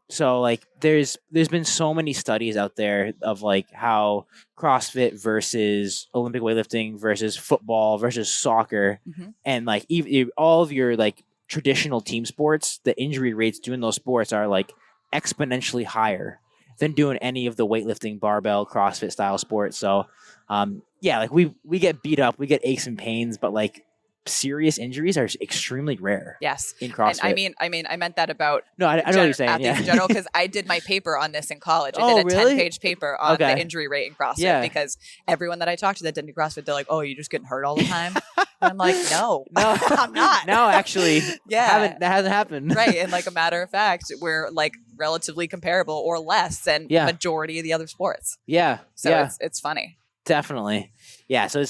Speaker 2: So like there's been so many studies out there of like how CrossFit versus Olympic weightlifting versus football versus soccer, and like even all of your like traditional team sports, the injury rates doing those sports are like exponentially higher than doing any of the weightlifting, barbell, CrossFit style sports. So, like we get beat up, we get aches and pains, but like serious injuries are extremely rare.
Speaker 1: Yes.
Speaker 2: In CrossFit.
Speaker 1: And I mean, I meant that about
Speaker 2: I know what you're saying.
Speaker 1: athletes in general, because I did my paper on this in college. I did a
Speaker 2: really?
Speaker 1: 10-page paper on the injury rate in CrossFit because everyone that I talked to that didn't do CrossFit, they're like, "Oh, you're just getting hurt all the time." And I'm like, no, I'm not.
Speaker 2: No, actually, that hasn't happened.
Speaker 1: Right. And like a matter of fact, we're like relatively comparable or less than majority of the other sports.
Speaker 2: Yeah.
Speaker 1: So it's funny.
Speaker 2: Definitely. Yeah. So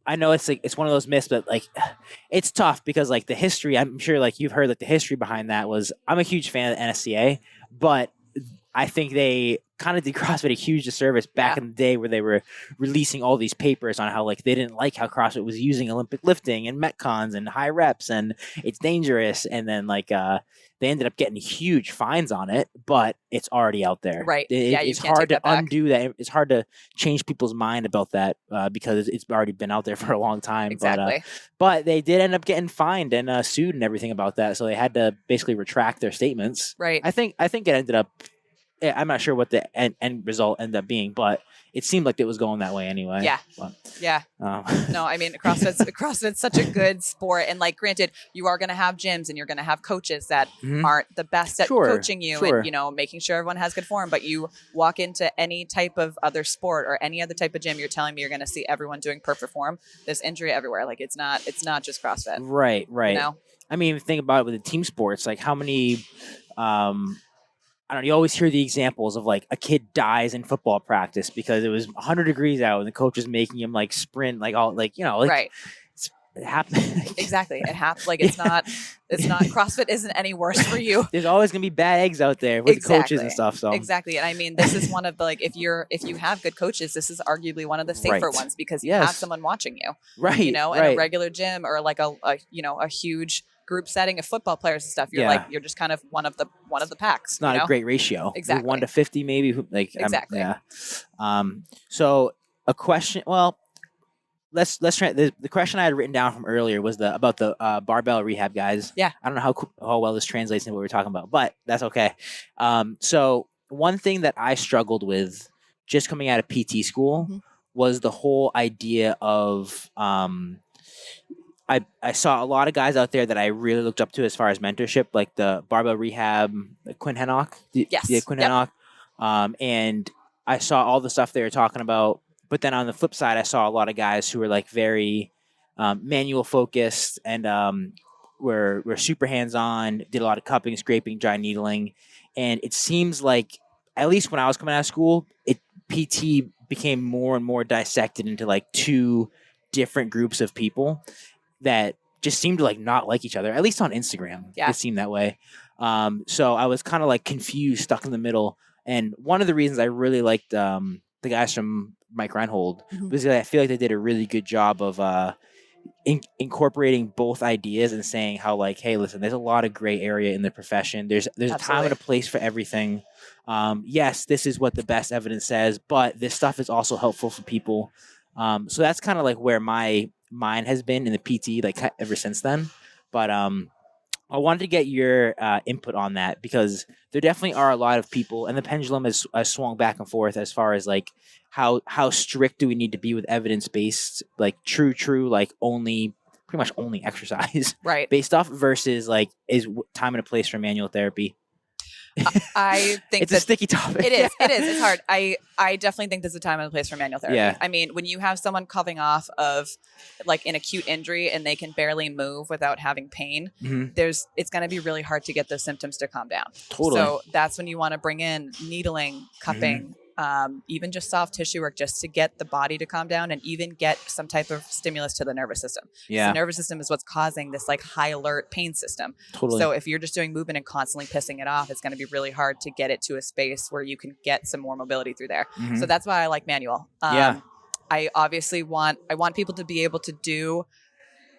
Speaker 2: I know it's one of those myths, but like it's tough because like the history, I'm sure like you've heard that the history behind that was, I'm a huge fan of the NSCA, but I think they kind of did CrossFit a huge disservice back in the day where they were releasing all these papers on how like they didn't like how CrossFit was using Olympic lifting and metcons and high reps and it's dangerous. And then like they ended up getting huge fines on it, but it's already out there.
Speaker 1: Right.
Speaker 2: It's hard to undo that. It's hard to change people's mind about that because it's already been out there for a long time.
Speaker 1: Exactly.
Speaker 2: But they did end up getting fined and sued and everything about that. So they had to basically retract their statements.
Speaker 1: Right.
Speaker 2: I think it ended up, I'm not sure what the end result ended up being, but it seemed like it was going that way anyway.
Speaker 1: Yeah.
Speaker 2: But,
Speaker 1: No, I mean, CrossFit's such a good sport. And like, granted, you are going to have gyms and you're going to have coaches that aren't the best at coaching you and, you know, making sure everyone has good form. But you walk into any type of other sport or any other type of gym, you're telling me you're going to see everyone doing perfect form. There's injury everywhere. Like it's not just CrossFit.
Speaker 2: Right.
Speaker 1: You know?
Speaker 2: I mean, think about it with the team sports, like how many, I don't know, you always hear the examples of like a kid dies in football practice because it was 100 degrees out and the coach is making him like sprint, like all like, you know, like
Speaker 1: right.
Speaker 2: It happens.
Speaker 1: Exactly. It happens. Like it's not CrossFit isn't any worse for you.
Speaker 2: There's always going to be bad eggs out there with the coaches and stuff. So
Speaker 1: exactly. And I mean, this is one of the, like, if you have good coaches, this is arguably one of the safer ones because you have someone watching you,
Speaker 2: right?
Speaker 1: You know, in a regular gym or like a huge group setting of football players and stuff. You're like, you're just kind of one of the packs.
Speaker 2: It's not a great ratio.
Speaker 1: Exactly.
Speaker 2: 1 to 50, maybe. Like
Speaker 1: exactly.
Speaker 2: So a question. Well, let's try the question I had written down from earlier was about the barbell rehab guys.
Speaker 1: Yeah.
Speaker 2: I don't know how well this translates into what we're talking about, but that's okay. So one thing that I struggled with just coming out of PT school was the whole idea of I saw a lot of guys out there that I really looked up to as far as mentorship, like the barbell rehab, Quinn Hennock. Quinn Hennock. And I saw all the stuff they were talking about. But then on the flip side, I saw a lot of guys who were like very manual focused and were super hands-on, did a lot of cupping, scraping, dry needling. And it seems like, at least when I was coming out of school, PT became more and more dissected into like two different groups of people that just seemed to like not like each other, at least on Instagram.
Speaker 1: Yeah.
Speaker 2: It seemed that way. So I was kind of like confused, stuck in the middle. And one of the reasons I really liked the guys from Mike Reinhold was that I feel like they did a really good job of incorporating both ideas and saying how like, hey, listen, there's a lot of gray area in the profession. There's a time and a place for everything. Yes, this is what the best evidence says, but this stuff is also helpful for people. So that's kind of like where my mind has been in the PT like ever since then. But I wanted to get your input on that because there definitely are a lot of people, and the pendulum has swung back and forth as far as like how strict do we need to be with evidence-based, like true, like pretty much only exercise based stuff versus like is time and a place for manual therapy.
Speaker 1: I think
Speaker 2: it's a sticky topic.
Speaker 1: It is. It's hard. I definitely think there's a time and a place for manual therapy.
Speaker 2: Yeah.
Speaker 1: I mean, when you have someone coming off of like an acute injury and they can barely move without having pain, it's going to be really hard to get those symptoms to calm down.
Speaker 2: Totally.
Speaker 1: So that's when you want to bring in needling, cupping, even just soft tissue work, just to get the body to calm down and even get some type of stimulus to the nervous system.
Speaker 2: Yeah.
Speaker 1: The nervous system is what's causing this like high alert pain system.
Speaker 2: Totally.
Speaker 1: So if you're just doing movement and constantly pissing it off, it's going to be really hard to get it to a space where you can get some more mobility through there.
Speaker 2: Mhm.
Speaker 1: So that's why I like manual.
Speaker 2: Yeah.
Speaker 1: I obviously want people to be able to do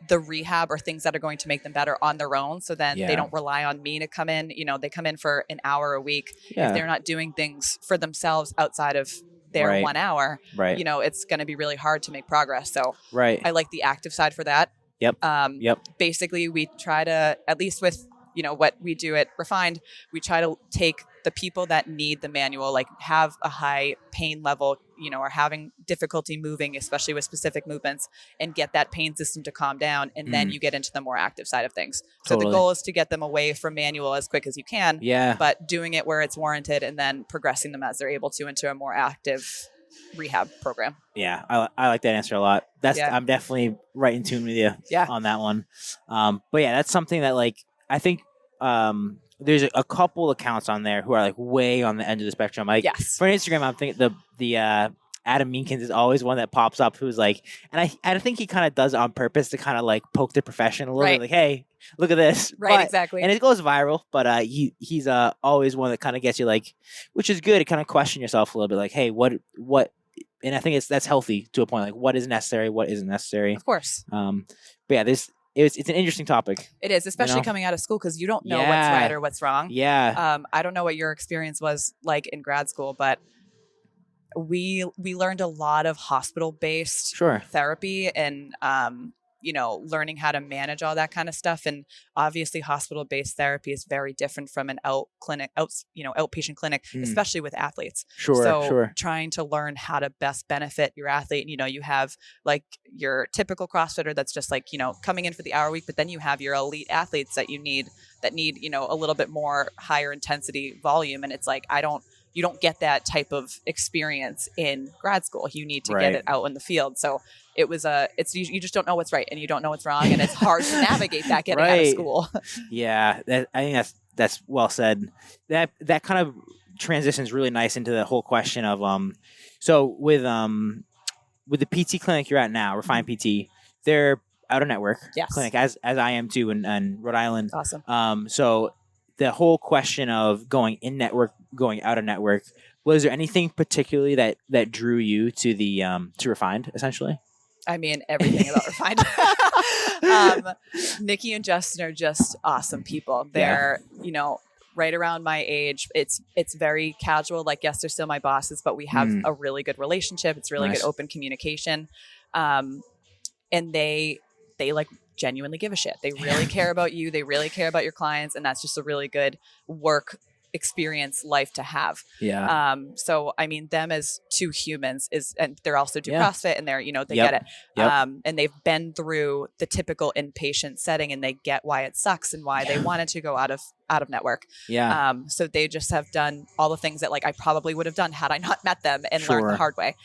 Speaker 1: the rehab or things that are going to make them better on their own. So then they don't rely on me to come in. They come in for an hour a week.
Speaker 2: Yeah.
Speaker 1: If they're not doing things for themselves outside of their
Speaker 2: Right.
Speaker 1: 1 hour,
Speaker 2: Right.
Speaker 1: it's going to be really hard to make progress. So
Speaker 2: Right.
Speaker 1: I like the active side for that.
Speaker 2: Yep. Yep.
Speaker 1: Basically, we try to, at least with, what we do at Refined, we try to take the people that need the manual, like have a high pain level, or having difficulty moving, especially with specific movements, and get that pain system to calm down. And then you get into the more active side of things. So
Speaker 2: Totally.
Speaker 1: the goal is to get them away from manual as quick as you can,
Speaker 2: Yeah.
Speaker 1: but doing it where it's warranted and then progressing them as they're able to into a more active rehab program.
Speaker 2: Yeah. I like that answer a lot. I'm definitely right in tune with you on that one. But yeah, that's something that like, I think, there's a couple accounts on there who are like way on the end of the spectrum. Like for Instagram, I'm thinking the Adam Meekins is always one that pops up who's like, and I think he kind of does it on purpose to kind of like poke the profession a little bit, like, hey, look at this.
Speaker 1: Right,
Speaker 2: but,
Speaker 1: exactly.
Speaker 2: And it goes viral, but he's always one that kind of gets you like, which is good to kind of question yourself a little bit, like, hey, what, and I think that's healthy to a point, like what is necessary, what isn't necessary.
Speaker 1: Of course.
Speaker 2: But yeah, it's an interesting topic.
Speaker 1: It is, especially coming out of school, because you don't know what's right or what's wrong.
Speaker 2: Yeah.
Speaker 1: I don't know what your experience was like in grad school, but we learned a lot of hospital-based therapy and learning how to manage all that kind of stuff. And obviously hospital-based therapy is very different from an outpatient clinic, especially with athletes. So trying to learn how to best benefit your athlete. You have like your typical CrossFitter that's just like, coming in for the hour a week, but then you have your elite athletes that need, a little bit more higher intensity volume. And it's like, you don't get that type of experience in grad school. You need to get it out in the field. So it was you just don't know what's right and you don't know what's wrong. And it's hard to navigate that getting out of school. Yeah.
Speaker 2: I think that's well said. That kind of transitions really nice into the whole question of, so with the PT clinic you're at now, Refined PT, they're out of network clinic as I am too in Rhode Island.
Speaker 1: Awesome.
Speaker 2: So the whole question of going in network, going out of network, was there anything particularly that drew you to the to Refined essentially?
Speaker 1: I mean, everything about Refined. Nikki and Justin are just awesome people. They're, right around my age. It's very casual. Like, yes, they're still my bosses, but we have a really good relationship. It's really good open communication. And they like genuinely give a shit. They really care about you. They really care about your clients. And that's just a really good work experience life to have.
Speaker 2: Yeah.
Speaker 1: So I mean, them as two humans and they're also do CrossFit and they're, they get it. And they've been through the typical inpatient setting and they get why it sucks and why they wanted to go out of network.
Speaker 2: Yeah.
Speaker 1: So they just have done all the things that like I probably would have done had I not met them and learned the hard way.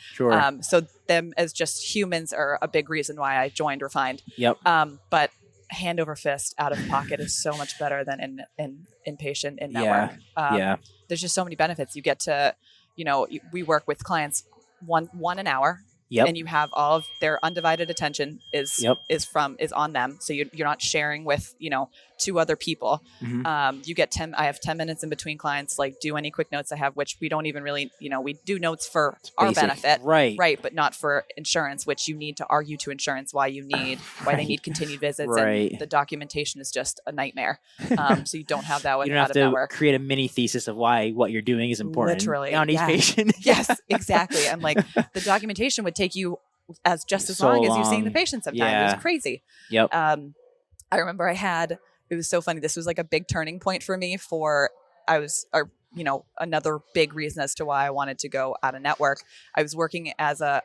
Speaker 1: So them as just humans are a big reason why I joined Refined. But hand over fist out of pocket is so much better than in inpatient in network. There's just so many benefits. You get to, we work with clients one an hour. And you have all of their undivided attention is on them. So you're not sharing with, 2 other people. You get I have 10 minutes in between clients, like do any quick notes I have, which we don't even really, we do notes for our benefit. Right. But not for insurance, which you need to argue to insurance why they need continued visits. And the documentation is just a nightmare. So you don't have that with
Speaker 2: you don't have to create a mini thesis of why what you're doing is important.
Speaker 1: Literally.
Speaker 2: On each patient.
Speaker 1: Yes, exactly. I'm like, the documentation would take you as just as long as you seeing the patient sometimes. It was crazy. I remember it was so funny. This was like a big turning point for me another big reason as to why I wanted to go out of network. I was working as it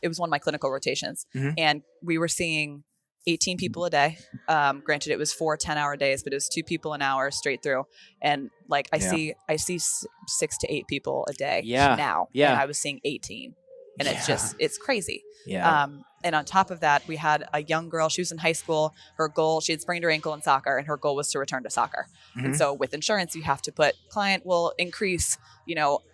Speaker 1: was one of my clinical rotations and we were seeing 18 people a day. Granted it was 4 10-hour days, but it was 2 people an hour straight through. And like, I see 6 to 8 people a day now. And I was seeing 18 and it's crazy. And on top of that, we had a young girl. She was in high school. Her goal, she had sprained her ankle in soccer, and her goal was to return to soccer. And so with insurance, you have to put client will increase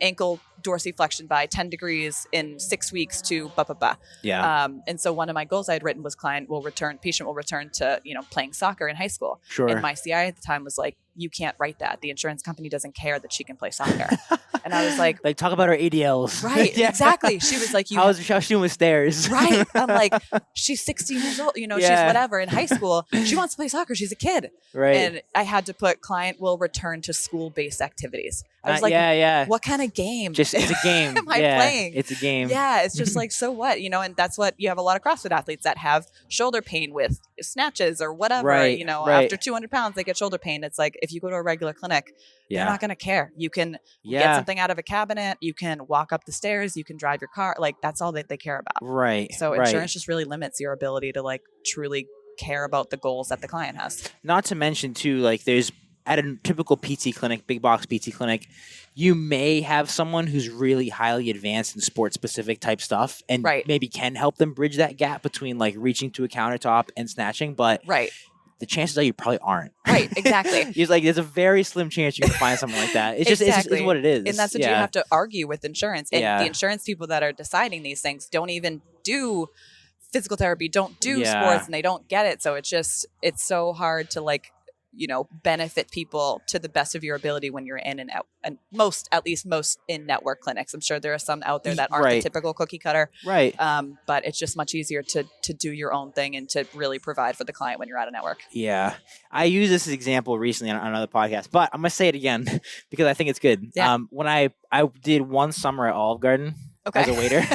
Speaker 1: ankle dorsiflexion by 10 degrees in 6 weeks to blah, blah, blah.
Speaker 2: Yeah.
Speaker 1: And so one of my goals I had written was patient will return to, playing soccer in high school.
Speaker 2: Sure.
Speaker 1: And my CI at the time was like, you can't write that. The insurance company doesn't care that she can play soccer. And I was like,
Speaker 2: talk about her ADLs.
Speaker 1: Right,
Speaker 2: Yeah.
Speaker 1: exactly. She was like,
Speaker 2: how's she doing with stairs?
Speaker 1: Right. I'm like, she's 16 years old, she's whatever in high school. She wants to play soccer. She's a kid.
Speaker 2: Right.
Speaker 1: And I had to put client will return to school-based activities. I was like, what kind of game?
Speaker 2: It's a game.
Speaker 1: Am I playing?
Speaker 2: It's a game.
Speaker 1: Yeah. It's just like, so what, and that's what you have a lot of CrossFit athletes that have shoulder pain with snatches or whatever,
Speaker 2: right.
Speaker 1: After 200 pounds, they get shoulder pain. It's like, if you go to a regular clinic, they're not going to care. You can get something out of a cabinet. You can walk up the stairs. You can drive your car. Like, that's all that they care about.
Speaker 2: Right.
Speaker 1: So insurance just really limits your ability to like truly care about the goals that the client has.
Speaker 2: Not to mention too, like there's at a typical PT clinic, big box PT clinic, you may have someone who's really highly advanced in sport specific type stuff and maybe can help them bridge that gap between like reaching to a countertop and snatching. But the chances are you probably aren't.
Speaker 1: Right, exactly.
Speaker 2: It's like there's a very slim chance you can find something like that. It's just it's what it is.
Speaker 1: And that's what you have to argue with insurance. And the insurance people that are deciding these things don't even do physical therapy, don't do sports, and they don't get it. So it's so hard to like, benefit people to the best of your ability when you're in and out, and most in network clinics. I'm sure there are some out there that aren't the typical cookie cutter. Right. But it's just much easier to do your own thing and to really provide for the client when you're at a network. Yeah.
Speaker 2: I used this example recently on another podcast, but I'm going to say it again because I think it's good. Yeah. When I did one summer at Olive Garden as a waiter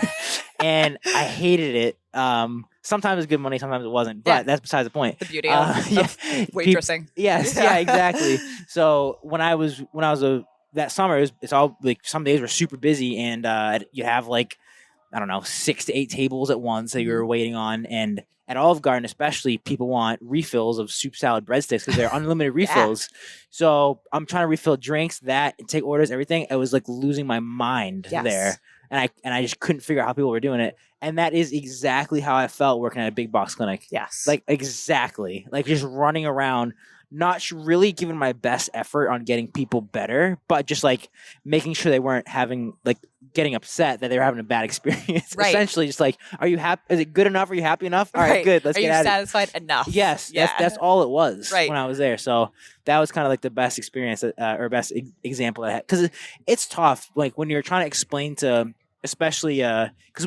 Speaker 2: and I hated it. Sometimes it's good money, sometimes it wasn't, but that's besides the point.
Speaker 1: The beauty of waitressing.
Speaker 2: Yes, yeah, exactly. So when I was that summer, it's all like some days were super busy, and you have like 6 to 8 tables at once that you were waiting on, and at Olive Garden especially, people want refills of soup, salad, breadsticks because they're unlimited refills. So I'm trying to refill drinks, take orders, everything. I was like losing my mind there. And I just couldn't figure out how people were doing it. And that is exactly how I felt working at a big box clinic. Yes. Like, exactly. Like, just running around, not really giving my best effort on getting people better, but just, like, making sure they weren't getting upset that they were having a bad experience. Right. Essentially, just like, are you happy? Is it good enough? Are you happy enough? All right, good. Let's get at it. Are you
Speaker 1: satisfied enough?
Speaker 2: Yes. Yeah. That's all it was when I was there. So that was kind of like the best experience or best example I had. Because it's tough, like, when you're trying to explain to, especially because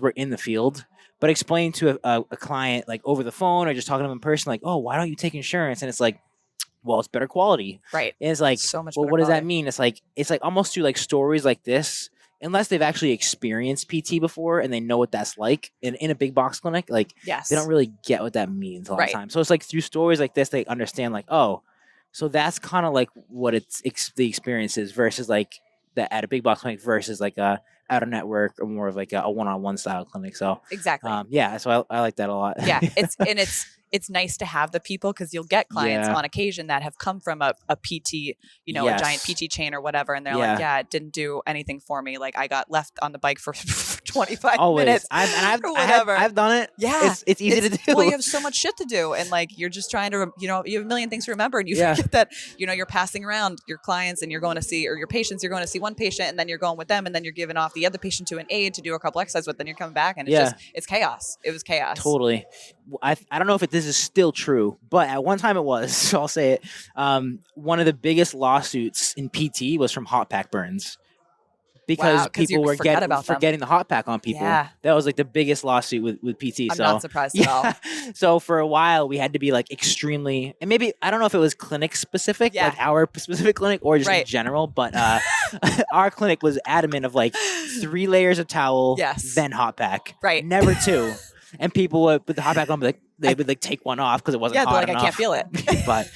Speaker 2: we're in the field, but explain to a client like over the phone or just talking to them in person, like, oh, why don't you take insurance? And it's like, well, it's better quality. Right. And it's like, so much well, what does that mean? It's like almost through like stories like this, unless they've actually experienced PT before and they know what that's like in a big box clinic, like they don't really get what that means a lot of time. So it's like through stories like this, they understand like, oh, so that's kind of like what the experience is versus like that at a big box clinic versus like a out of network or more of like a one-on-one style clinic. So exactly. So I like that a lot.
Speaker 1: Yeah. It's nice to have the people because you'll get clients on occasion that have come from a PT, a giant PT chain or whatever. And they're like, it didn't do anything for me. Like I got left on the bike for 25 minutes.
Speaker 2: I've done it. Yeah. It's easy to do.
Speaker 1: Well, you have so much shit to do. And like, you're just trying to, you have a million things to remember. And you forget that, you're passing around your clients and you're going to see, or your patients, you're going to see one patient and then you're going with them. And then you're giving off the other patient to an aide to do a couple exercises with, then you're coming back and it's chaos. It was chaos.
Speaker 2: Totally. I don't know if this is still true, but at one time it was, so I'll say it. One of the biggest lawsuits in PT was from hot pack burns because people were forgetting the hot pack on people. Yeah. That was like the biggest lawsuit with PT.
Speaker 1: I'm not surprised at all.
Speaker 2: So for a while we had to be like extremely, and maybe, I don't know if it was clinic specific, like our specific clinic or just in general, but our clinic was adamant of like 3 layers of towel, then hot pack. Right. Never 2. And people would put the hot pack on, but they would like take one off because it wasn't hot enough.
Speaker 1: I can't feel it.
Speaker 2: But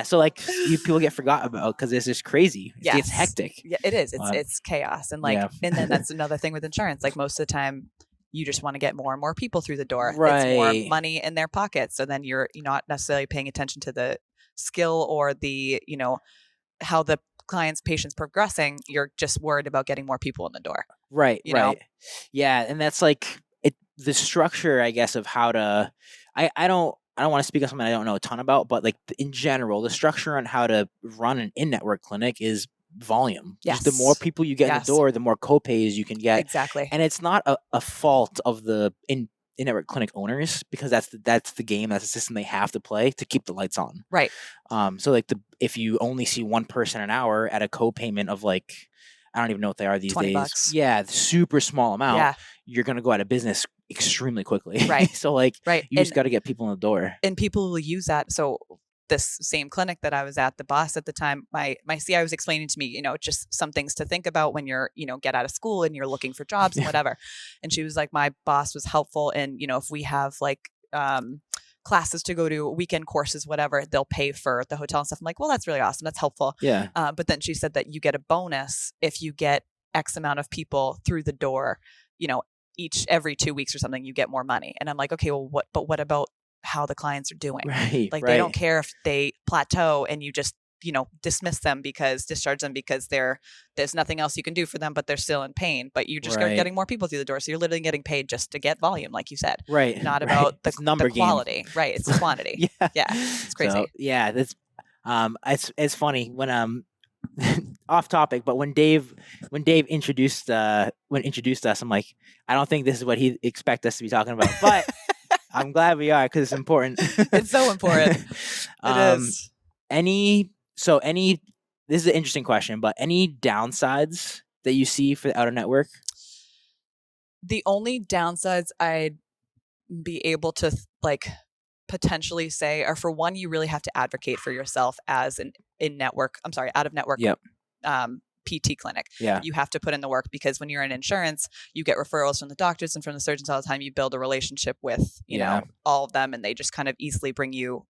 Speaker 2: so like people get forgotten about because it's just crazy. It's hectic.
Speaker 1: Yeah, it is. It's chaos, and like, and then that's another thing with insurance. Like most of the time, you just want to get more and more people through the door. Right. It's more money in their pockets. So then you're not necessarily paying attention to the skill or the how the client's patient's progressing. You're just worried about getting more people in the door.
Speaker 2: Right. You know? Yeah, and that's like. The structure, I guess, of how to, I don't want to speak on something I don't know a ton about, but like in general, the structure on how to run an in-network clinic is volume.
Speaker 1: Yes.
Speaker 2: Just the more people you get in the door, the more co-pays you can get.
Speaker 1: Exactly.
Speaker 2: And it's not a fault of the in-network clinic owners, because that's the game, that's the system they have to play to keep the lights on.
Speaker 1: Right.
Speaker 2: So like if you only see one person an hour at a co-payment of like, I don't even know what they are these days.
Speaker 1: $20.
Speaker 2: Yeah, the super small amount.
Speaker 1: Yeah.
Speaker 2: You're gonna go out of business extremely quickly.
Speaker 1: Right.
Speaker 2: So like, you just got to get people in the door.
Speaker 1: And people will use that. So this same clinic that I was at, the boss at the time, my CI was explaining to me, just some things to think about when you're, get out of school and you're looking for jobs and whatever. And she was like, my boss was helpful. And, if we have like, classes to go to, weekend courses, whatever, they'll pay for the hotel and stuff. I'm like, well, that's really awesome. That's helpful.
Speaker 2: Yeah.
Speaker 1: But then she said that you get a bonus if you get X amount of people through the door, every 2 weeks or something, you get more money. And I'm like, okay, well, what about how the clients are doing?
Speaker 2: Right.
Speaker 1: Like they don't care if they plateau and you just, discharge them because there's nothing else you can do for them, but they're still in pain, but you just are getting more people through the door. So you're literally getting paid just to get volume, like you said.
Speaker 2: Right.
Speaker 1: Not about the
Speaker 2: number
Speaker 1: quality.
Speaker 2: Game.
Speaker 1: Right. It's the quantity.
Speaker 2: Yeah.
Speaker 1: It's crazy.
Speaker 2: So, yeah. That's, it's funny when, off topic, but when Dave introduced us, I'm like, I don't think this is what he expect us to be talking about, but I'm glad we are, because it's important.
Speaker 1: It's so important. It is.
Speaker 2: This is an interesting question, but any downsides that you see for the outer network?
Speaker 1: The only downsides I'd be able to potentially say are, for one, you really have to advocate for yourself as out of network PT clinic.
Speaker 2: Yeah.
Speaker 1: You have to put in the work, because when you're in insurance, you get referrals from the doctors and from the surgeons all the time. You build a relationship with, all of them, and they just kind of easily bring you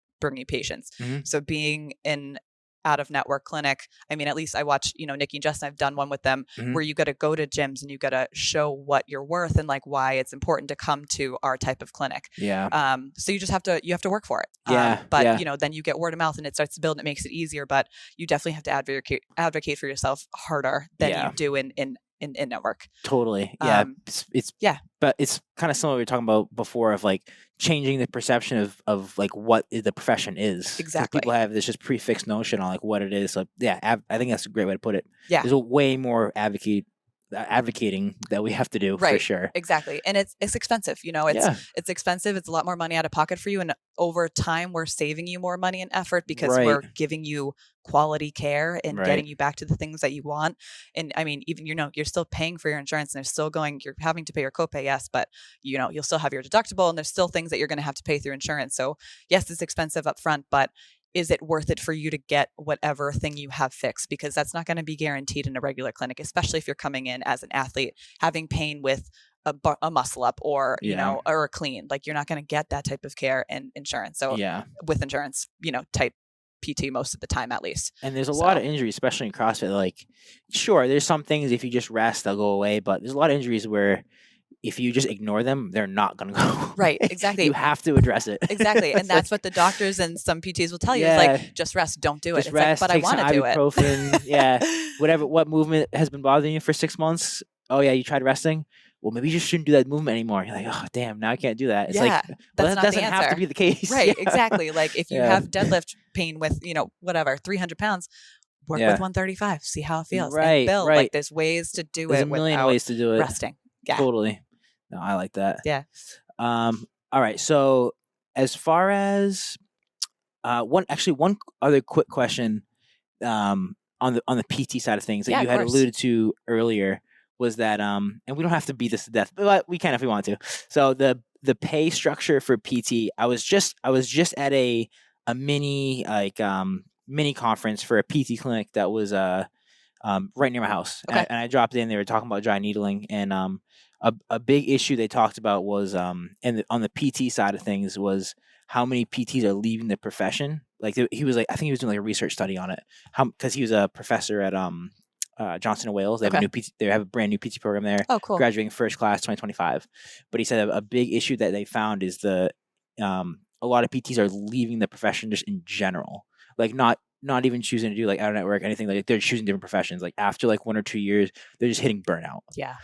Speaker 1: patients.
Speaker 2: Mm-hmm.
Speaker 1: So being in out of network clinic, I mean, at least I watch, Nikki and Justin, I've done one with them where you got to go to gyms and you got to show what you're worth and like why it's important to come to our type of clinic.
Speaker 2: Yeah.
Speaker 1: So you just have to work for it.
Speaker 2: Yeah.
Speaker 1: But then you get word of mouth and it starts to build and it makes it easier, but you definitely have to advocate for yourself harder than you do in network.
Speaker 2: Totally. Yeah. But it's kind of similar to what we were talking about before, of like changing the perception of like what the profession is.
Speaker 1: Exactly.
Speaker 2: People have this just prefixed notion on like what it is. So yeah, I think that's a great way to put it.
Speaker 1: Yeah.
Speaker 2: There's a way more advocating that we have to do, for sure.
Speaker 1: Exactly. And it's expensive. It's expensive. It's a lot more money out of pocket for you. And over time, we're saving you more money and effort because we're giving you quality care and getting you back to the things that you want. And I mean, even, you're still paying for your insurance and you're having to pay your copay. Yes. But you'll still have your deductible and there's still things that you're going to have to pay through insurance. So yes, it's expensive up front, but is it worth it for you to get whatever thing you have fixed? Because that's not going to be guaranteed in a regular clinic, especially if you're coming in as an athlete, having pain with a muscle up or, or a clean. Like you're not going to get that type of care in insurance. So with insurance, type PT most of the time, at least.
Speaker 2: And there's a lot of injuries, especially in CrossFit. Like, sure, there's some things if you just rest, they'll go away. But there's a lot of injuries where if you just ignore them, they're not going to go.
Speaker 1: Right, exactly.
Speaker 2: You have to address it.
Speaker 1: Exactly. And that's what the doctors and some PTs will tell you. It's like, just rest, don't do it.
Speaker 2: Just rest,
Speaker 1: but I want to do it.
Speaker 2: Ibuprofen, what movement has been bothering you for 6 months? Oh yeah, you tried resting? Well, maybe you just shouldn't do that movement anymore. You're like, oh damn, now I can't do that. It's like, well, that doesn't have to be the case.
Speaker 1: Right, exactly. Like if you have deadlift pain with, 300 pounds, work with 135, see how it feels.
Speaker 2: Right,
Speaker 1: and build.
Speaker 2: right.
Speaker 1: Like there's ways to do
Speaker 2: there's
Speaker 1: it
Speaker 2: a million
Speaker 1: without
Speaker 2: ways to do it.
Speaker 1: resting. Yeah.
Speaker 2: Totally. No, I like that.
Speaker 1: Yeah.
Speaker 2: All right. So as far as one other quick question on the PT side of things that you had alluded to earlier was that and we don't have to beat this to death, but we can if we want to. So the pay structure for PT, I was just at a mini mini conference for a PT clinic that was right near my house.
Speaker 1: Okay.
Speaker 2: And I dropped in. They were talking about dry needling, and a big issue they talked about was on the PT side of things was how many PTs are leaving the profession. Like he was like, I think he was doing like a research study on it, because he was a professor at Johnson and Wales. They have they have a brand new PT program there.
Speaker 1: Oh, cool.
Speaker 2: Graduating first class 2025. But he said a big issue that they found is a lot of PTs are leaving the profession just in general. Like not even choosing to do like out of network, anything. Like they're choosing different professions. Like after like 1 or 2 years, they're just hitting burnout.
Speaker 1: Yeah.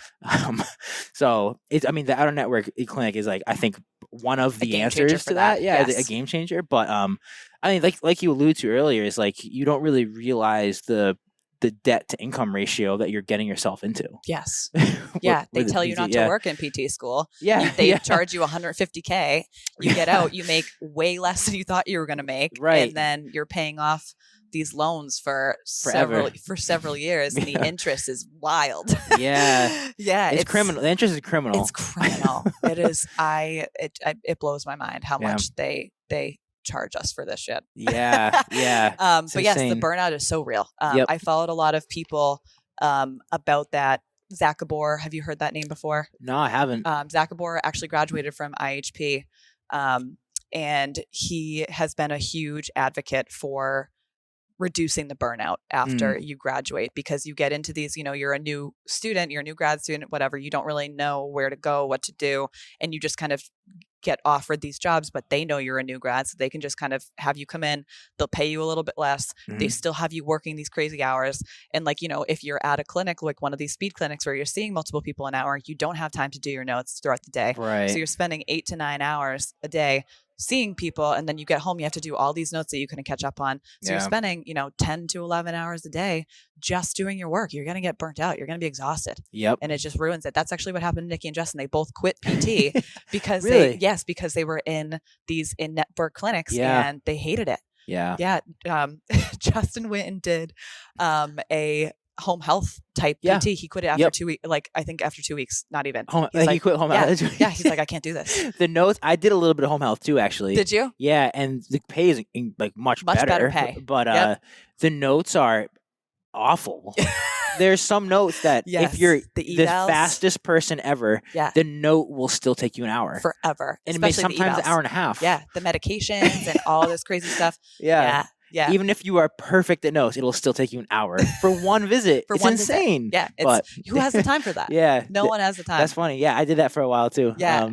Speaker 2: So the out of network clinic is like, I think one of the answers to that. Yeah. Yes. A game changer. But I mean, like you alluded to earlier, is like, you don't really realize the the debt to income ratio that you're getting yourself into.
Speaker 1: Yes.
Speaker 2: with-
Speaker 1: Yeah. They
Speaker 2: with
Speaker 1: tell you
Speaker 2: PT,
Speaker 1: not to work in PT school.
Speaker 2: Yeah.
Speaker 1: They
Speaker 2: yeah.
Speaker 1: charge you $150K. You get out, you make way less than you thought you were going to make.
Speaker 2: Right.
Speaker 1: And then you're paying off these loans for
Speaker 2: Forever.
Speaker 1: several years. And the
Speaker 2: Yeah.
Speaker 1: interest is wild.
Speaker 2: Yeah.
Speaker 1: Yeah.
Speaker 2: It's criminal. The interest is criminal.
Speaker 1: It's criminal. It is. It blows my mind how much they charge us for this shit.
Speaker 2: Yeah. Yeah.
Speaker 1: But yes, the
Speaker 2: insane.
Speaker 1: burnout is so real.
Speaker 2: Yep.
Speaker 1: I followed a lot of people about that. Zach Gabor, have you heard that name before?
Speaker 2: No, I haven't.
Speaker 1: Zach Gabor actually graduated from IHP, and he has been a huge advocate for reducing the burnout after you graduate, because you get into these, you're a new student, you're a new grad student, whatever, you don't really know where to go, what to do, and you just kind of get offered these jobs, but they know you're a new grad, so they can just kind of have you come in, they'll pay you a little bit less, they still have you working these crazy hours, and if you're at a clinic, like one of these speed clinics where you're seeing multiple people an hour, you don't have time to do your notes throughout the day.
Speaker 2: Right.
Speaker 1: So you're spending 8 to 9 hours a day seeing people, and then you get home, you have to do all these notes that you couldn't catch up on. So you're spending, 10 to 11 hours a day just doing your work. You're going to get burnt out. You're going to be exhausted.
Speaker 2: Yep.
Speaker 1: And it just ruins it. That's actually what happened to Nikki and Justin. They both quit PT because
Speaker 2: Really?
Speaker 1: because they were in these in-network clinics and they hated it.
Speaker 2: Yeah.
Speaker 1: Yeah. Justin went and did a home health type PT. He quit it after 2 weeks. I think after 2 weeks, not even.
Speaker 2: He quit home health.
Speaker 1: Yeah. He's like, I can't do this.
Speaker 2: The notes, I did a little bit of home health too, actually.
Speaker 1: Did you?
Speaker 2: Yeah, and the pay is much better
Speaker 1: pay.
Speaker 2: But the notes are awful. There's some notes that if you're the fastest person ever, the note will still take you an hour.
Speaker 1: Forever.
Speaker 2: And sometimes an hour and a half.
Speaker 1: Yeah. The medications and all this crazy stuff.
Speaker 2: Yeah.
Speaker 1: Yeah.
Speaker 2: Even if you are perfect at notes, it'll still take you an hour for one visit. It's insane.
Speaker 1: Yeah. Who has the time for that?
Speaker 2: Yeah.
Speaker 1: No one has the time.
Speaker 2: That's funny. Yeah. I did that for a while too.
Speaker 1: Yeah.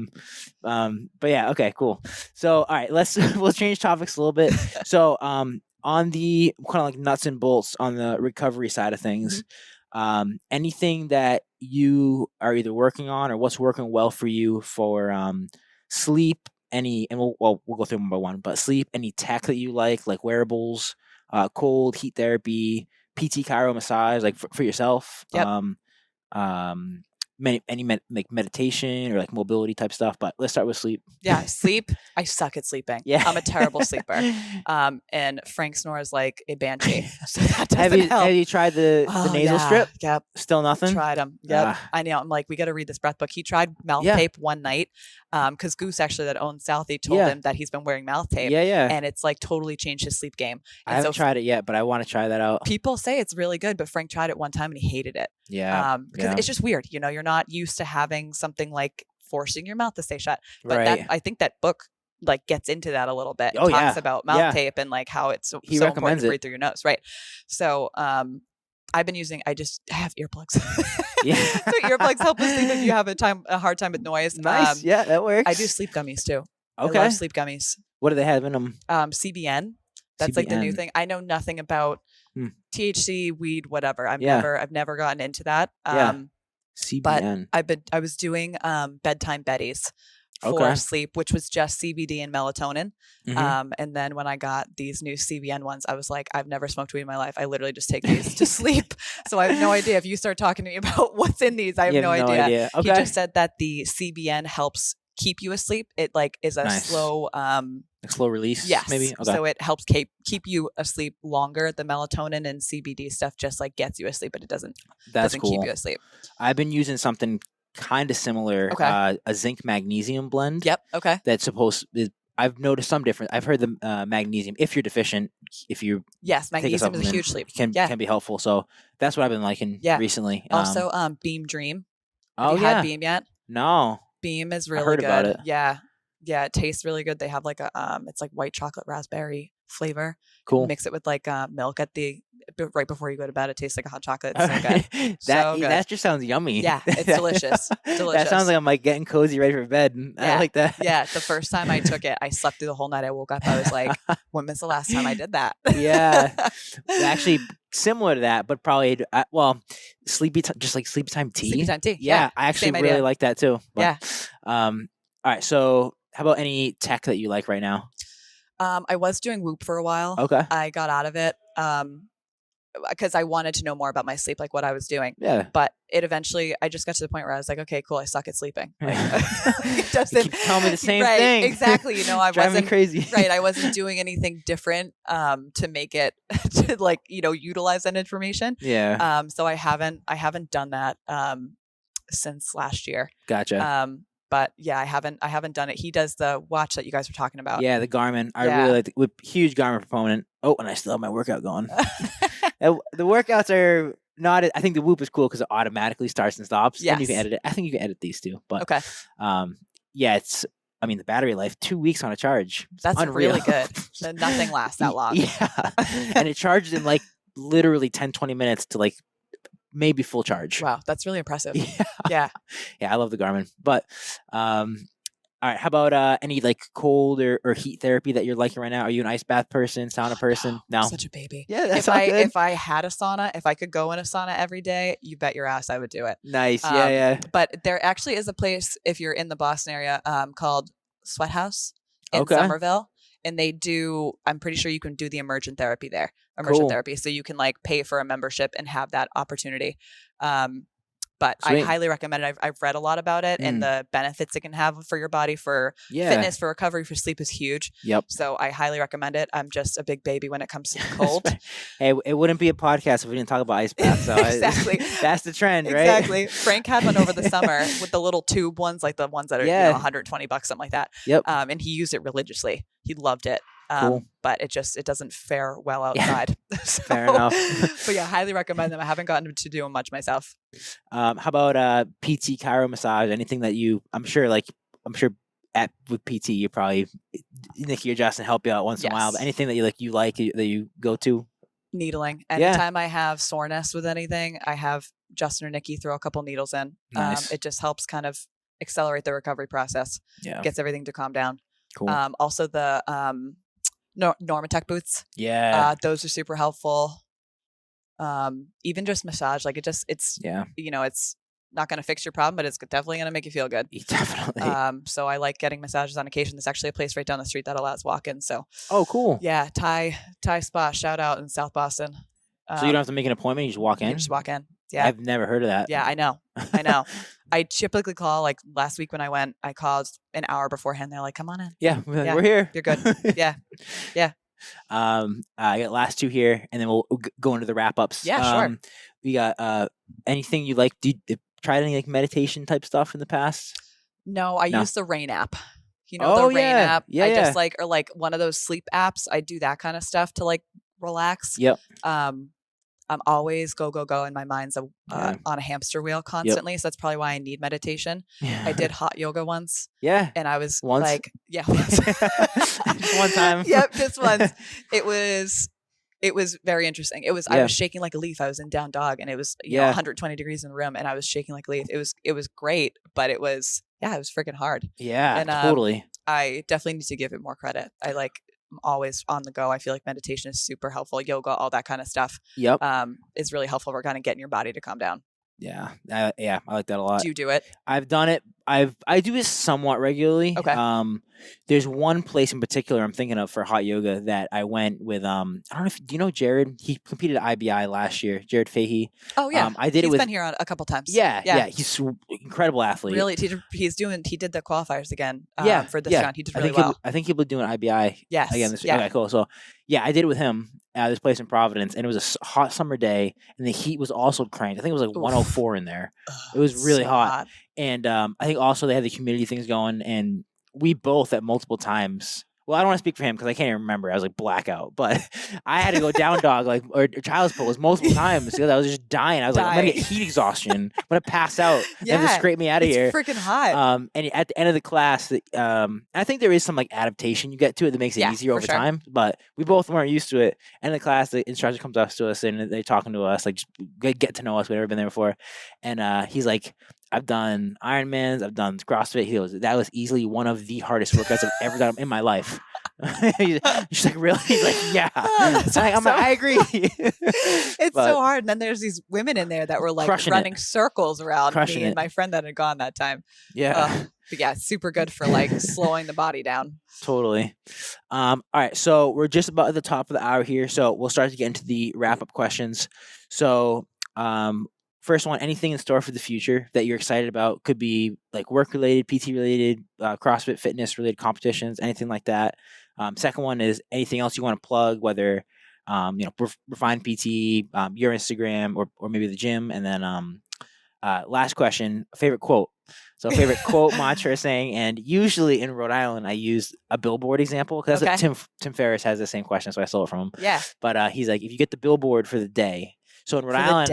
Speaker 2: But yeah. Okay, cool. So, all right, we'll change topics a little bit. So, on the kind of like nuts and bolts on the recovery side of things, anything that you are either working on or what's working well for you for sleep, and we'll go through one by one, but sleep, any tech that you like wearables, cold, heat therapy, PT chiro massage, for yourself.
Speaker 1: Yep.
Speaker 2: Meditation or mobility type stuff, but let's start with sleep.
Speaker 1: Yeah, sleep. I suck at sleeping.
Speaker 2: Yeah.
Speaker 1: I'm a terrible sleeper. And Frank snores like a banshee. So that doesn't help.
Speaker 2: Have you tried the nasal strip?
Speaker 1: Yep.
Speaker 2: Still nothing?
Speaker 1: Tried them. Yep. I know. I'm like, we got to read this breath book. He tried mouth tape one night because Goose actually that owns Southie told him that he's been wearing mouth tape. Yeah. And it's totally changed his sleep game. And
Speaker 2: I haven't tried it yet, but I want to try that out.
Speaker 1: People say it's really good, but Frank tried it one time and he hated it.
Speaker 2: Yeah.
Speaker 1: Because it's just weird. You're not used to having something like forcing your mouth to stay shut. But I think that book gets into that a little bit. It talks about mouth tape and how it's so important to breathe through your nose. Right. So I've been using, I have earplugs.
Speaker 2: Yeah.
Speaker 1: So earplugs help with sleep if you have a hard time with noise.
Speaker 2: Nice. Yeah, that works.
Speaker 1: I do sleep gummies too.
Speaker 2: Okay.
Speaker 1: I love sleep gummies.
Speaker 2: What do they have in them?
Speaker 1: CBN. That's the new thing. I know nothing about THC, weed, whatever. I've never gotten into that.
Speaker 2: CBN.
Speaker 1: But I was doing bedtime Betties for sleep, which was just CBD and melatonin. And then when I got these new CBN ones, I was like, I've never smoked weed in my life. I literally just take these to sleep. So I have no idea. If you start talking to me about what's in these, I have no idea. Okay. He just said that the CBN helps keep you asleep. It is a slow
Speaker 2: slow release.
Speaker 1: Yes.
Speaker 2: Maybe. Okay.
Speaker 1: So it helps keep you asleep longer. The melatonin and CBD stuff just gets you asleep, but it doesn't keep you asleep.
Speaker 2: I've been using something kind of similar, a zinc magnesium blend.
Speaker 1: Yep. Okay.
Speaker 2: That's I've noticed some difference. I've heard the magnesium, if you're deficient,
Speaker 1: magnesium is a huge sleep.
Speaker 2: Can be helpful. So that's what I've been liking recently.
Speaker 1: Also, Beam Dream.
Speaker 2: Have you
Speaker 1: had Beam yet?
Speaker 2: No.
Speaker 1: Beam is really
Speaker 2: good. I heard about it.
Speaker 1: Yeah. Yeah. It tastes really good. They have it's white chocolate raspberry flavor.
Speaker 2: Cool.
Speaker 1: Mix it with milk right before you go to bed. It tastes like a hot chocolate. It's so good. So good.
Speaker 2: That just sounds yummy.
Speaker 1: Yeah. It's delicious.
Speaker 2: That sounds like I'm getting cozy, ready for bed. I like that.
Speaker 1: Yeah. The first time I took it, I slept through the whole night. I woke up. I was like, when was the last time I did that?
Speaker 2: Yeah. Actually, similar to that, but probably sleepy time tea.
Speaker 1: Sleepy time tea.
Speaker 2: Yeah. I actually really like that too. But, all right. So how about any tech that you like right now?
Speaker 1: I was doing Whoop for a while.
Speaker 2: Okay.
Speaker 1: I got out of it. because I wanted to know more about my sleep, like what I was doing.
Speaker 2: Yeah.
Speaker 1: But it eventually, I just got to the point where I was like, okay, cool. I suck at sleeping. Like, it
Speaker 2: You
Speaker 1: doesn't
Speaker 2: keep telling me the same
Speaker 1: right,
Speaker 2: thing.
Speaker 1: exactly. I
Speaker 2: Driving me
Speaker 1: wasn't
Speaker 2: crazy.
Speaker 1: right. I wasn't doing anything different to make it to like, utilize that information.
Speaker 2: Yeah.
Speaker 1: So I haven't done that since last year.
Speaker 2: Gotcha.
Speaker 1: But yeah, I haven't done it. He does the watch that you guys were talking about.
Speaker 2: Yeah, the Garmin. I
Speaker 1: Yeah.
Speaker 2: really like the huge Garmin proponent. Oh, and I still have my workout going. The workouts are not. I think the Whoop is cool because it automatically starts and stops. And you can
Speaker 1: Yes.
Speaker 2: edit it. I think you can edit these too. But
Speaker 1: Okay.
Speaker 2: yeah, the battery life, 2 weeks on a charge.
Speaker 1: That's
Speaker 2: unreal.
Speaker 1: really good. Nothing lasts that long.
Speaker 2: Yeah. And it charges in like literally 10, 20 minutes to like maybe full charge.
Speaker 1: Wow, that's really impressive.
Speaker 2: Yeah.
Speaker 1: Yeah.
Speaker 2: Yeah, I love the Garmin. But all right, how about any like cold or heat therapy that you're liking right now? Are you an ice bath person, sauna person? No.
Speaker 1: I'm such a baby.
Speaker 2: Yeah, that's
Speaker 1: if I had a sauna, if I could go in a sauna every day, you bet your ass I would do it.
Speaker 2: Nice. Yeah.
Speaker 1: But there actually is a place, if you're in the Boston area, called Sweat House in
Speaker 2: Okay.
Speaker 1: Somerville. And they do, I'm pretty sure you can do the immersion therapy there.
Speaker 2: Cool.
Speaker 1: Therapy. So you can like pay for a membership and have that opportunity. But
Speaker 2: Sweet.
Speaker 1: I highly recommend it. I've read a lot about it and the benefits it can have for your body, for fitness, for recovery, for sleep is huge.
Speaker 2: Yep.
Speaker 1: So I highly recommend it. I'm just a big baby when it comes to the cold.
Speaker 2: Hey, it wouldn't be a podcast if we didn't talk about ice baths. So
Speaker 1: Exactly.
Speaker 2: That's the trend, right?
Speaker 1: Exactly. Frank had one over the summer with the little tube ones, like the ones that are $120, something like that.
Speaker 2: Yep.
Speaker 1: And he used it religiously. He loved it.
Speaker 2: Cool.
Speaker 1: But it doesn't fare well outside. So,
Speaker 2: Fair enough.
Speaker 1: But yeah, highly recommend them. I haven't gotten to do them much myself.
Speaker 2: How about PT, chiro, massage? Anything that I'm sure with PT you probably Nikki or Justin help you out once in a while. But anything that you like that you go to?
Speaker 1: Needling. Anytime I have soreness with anything, I have Justin or Nikki throw a couple needles in.
Speaker 2: Nice.
Speaker 1: It just helps kind of accelerate the recovery process.
Speaker 2: Yeah.
Speaker 1: Gets everything to calm down.
Speaker 2: Cool.
Speaker 1: Also the Normatec boots.
Speaker 2: Yeah.
Speaker 1: Those are super helpful. Even just massage, like it's it's not going to fix your problem, but it's definitely going to make you feel good.
Speaker 2: Definitely.
Speaker 1: So I like getting massages on occasion. There's actually a place right down the street that allows walk-ins. So.
Speaker 2: Oh, cool.
Speaker 1: Yeah, Thai Spa, shout out in South Boston.
Speaker 2: So you don't have to make an appointment; you just walk in.
Speaker 1: You just walk in. Yeah,
Speaker 2: I've never heard of that.
Speaker 1: Yeah, I know. I typically call, like last week when I went, I called an hour beforehand. They're like, "Come on in."
Speaker 2: Yeah, we're here.
Speaker 1: You're good. Yeah.
Speaker 2: I got last two here, and then we'll go into the wrap ups.
Speaker 1: Yeah, sure.
Speaker 2: We got anything you like? Do you tried any like meditation type stuff in the past?
Speaker 1: No, I use the Rain app. The Rain app.
Speaker 2: Yeah,
Speaker 1: I just like, or like one of those sleep apps. I do that kind of stuff to like relax.
Speaker 2: Yep.
Speaker 1: I'm always go and my mind's on a hamster wheel constantly. Yep. So that's probably why I need meditation. Yeah. I did hot yoga once.
Speaker 2: Yeah.
Speaker 1: And I was
Speaker 2: once?
Speaker 1: like, once.
Speaker 2: Just one time.
Speaker 1: Yep, just once. It was very interesting. I was shaking like a leaf. I was in down dog and it was 120 degrees in the room and I was shaking like a leaf. It was great, but it was freaking hard.
Speaker 2: Yeah,
Speaker 1: and,
Speaker 2: totally.
Speaker 1: I definitely need to give it more credit. I'm always on the go. I feel like meditation is super helpful. Yoga, all that kind of stuff.
Speaker 2: Yep.
Speaker 1: Is really helpful for kind of getting your body to calm down.
Speaker 2: Yeah. I like that a lot.
Speaker 1: Do you do it?
Speaker 2: I've done it. I do it somewhat regularly.
Speaker 1: Okay.
Speaker 2: There's one place in particular I'm thinking of for hot yoga that I went with. I don't know if do you know Jared? He competed at IBI last year. Jared Fahey.
Speaker 1: Oh yeah.
Speaker 2: I did it with.
Speaker 1: He's been here a couple times.
Speaker 2: Yeah. He's an incredible athlete.
Speaker 1: Really, he did the qualifiers again. For this round, he did really
Speaker 2: well. I think he'll be doing IBI.
Speaker 1: Yes.
Speaker 2: Again this week. Okay, cool. So I did it with him at this place in Providence, and it was a hot summer day, and the heat was also cranked. I think it was like 104 in there. It was really hot. And I think also they had the humidity things going, and we both at multiple times. Well, I don't want to speak for him because I can't even remember. I was like blackout, but I had to go down dog or child's pose multiple times because I was just dying. I was like, I'm gonna get heat exhaustion. I'm gonna pass out. They have to scrape me out of here.
Speaker 1: It's freaking hot.
Speaker 2: And at the end of the class, I think there is some like adaptation you get to it that makes it easier over time. But we both weren't used to it. And in the class, the instructor comes up to us and they're talking to us, like just get to know us. We've never been there before. And he's like, I've done Ironmans, I've done CrossFit. He goes, that was easily one of the hardest workouts I've ever done in my life. She's like, really? He's like, yeah.
Speaker 1: That's
Speaker 2: I'm like, I agree.
Speaker 1: It's
Speaker 2: But
Speaker 1: so hard. And then there's these women in there that were like
Speaker 2: Crushing
Speaker 1: running circles around
Speaker 2: Crushing
Speaker 1: me and
Speaker 2: it.
Speaker 1: my friend that had gone that time.
Speaker 2: yeah,
Speaker 1: But yeah, super good for like slowing the body down.
Speaker 2: totally. All right, so we're just about at the top of the hour here, so we'll start to get into the wrap-up questions. So, first one, anything in store for the future that you're excited about? Could be like work-related, PT-related, CrossFit, fitness-related competitions, anything like that. Second one is anything else you want to plug, whether Refine PT, your Instagram, or maybe the gym. And then last question, favorite quote. So favorite quote, mantra, saying, and usually in Rhode Island, I use a billboard example because that's what Tim Ferriss has the same question, so I stole it from him.
Speaker 1: Yeah.
Speaker 2: But he's like, if you get the billboard for the day. So in Rhode Island,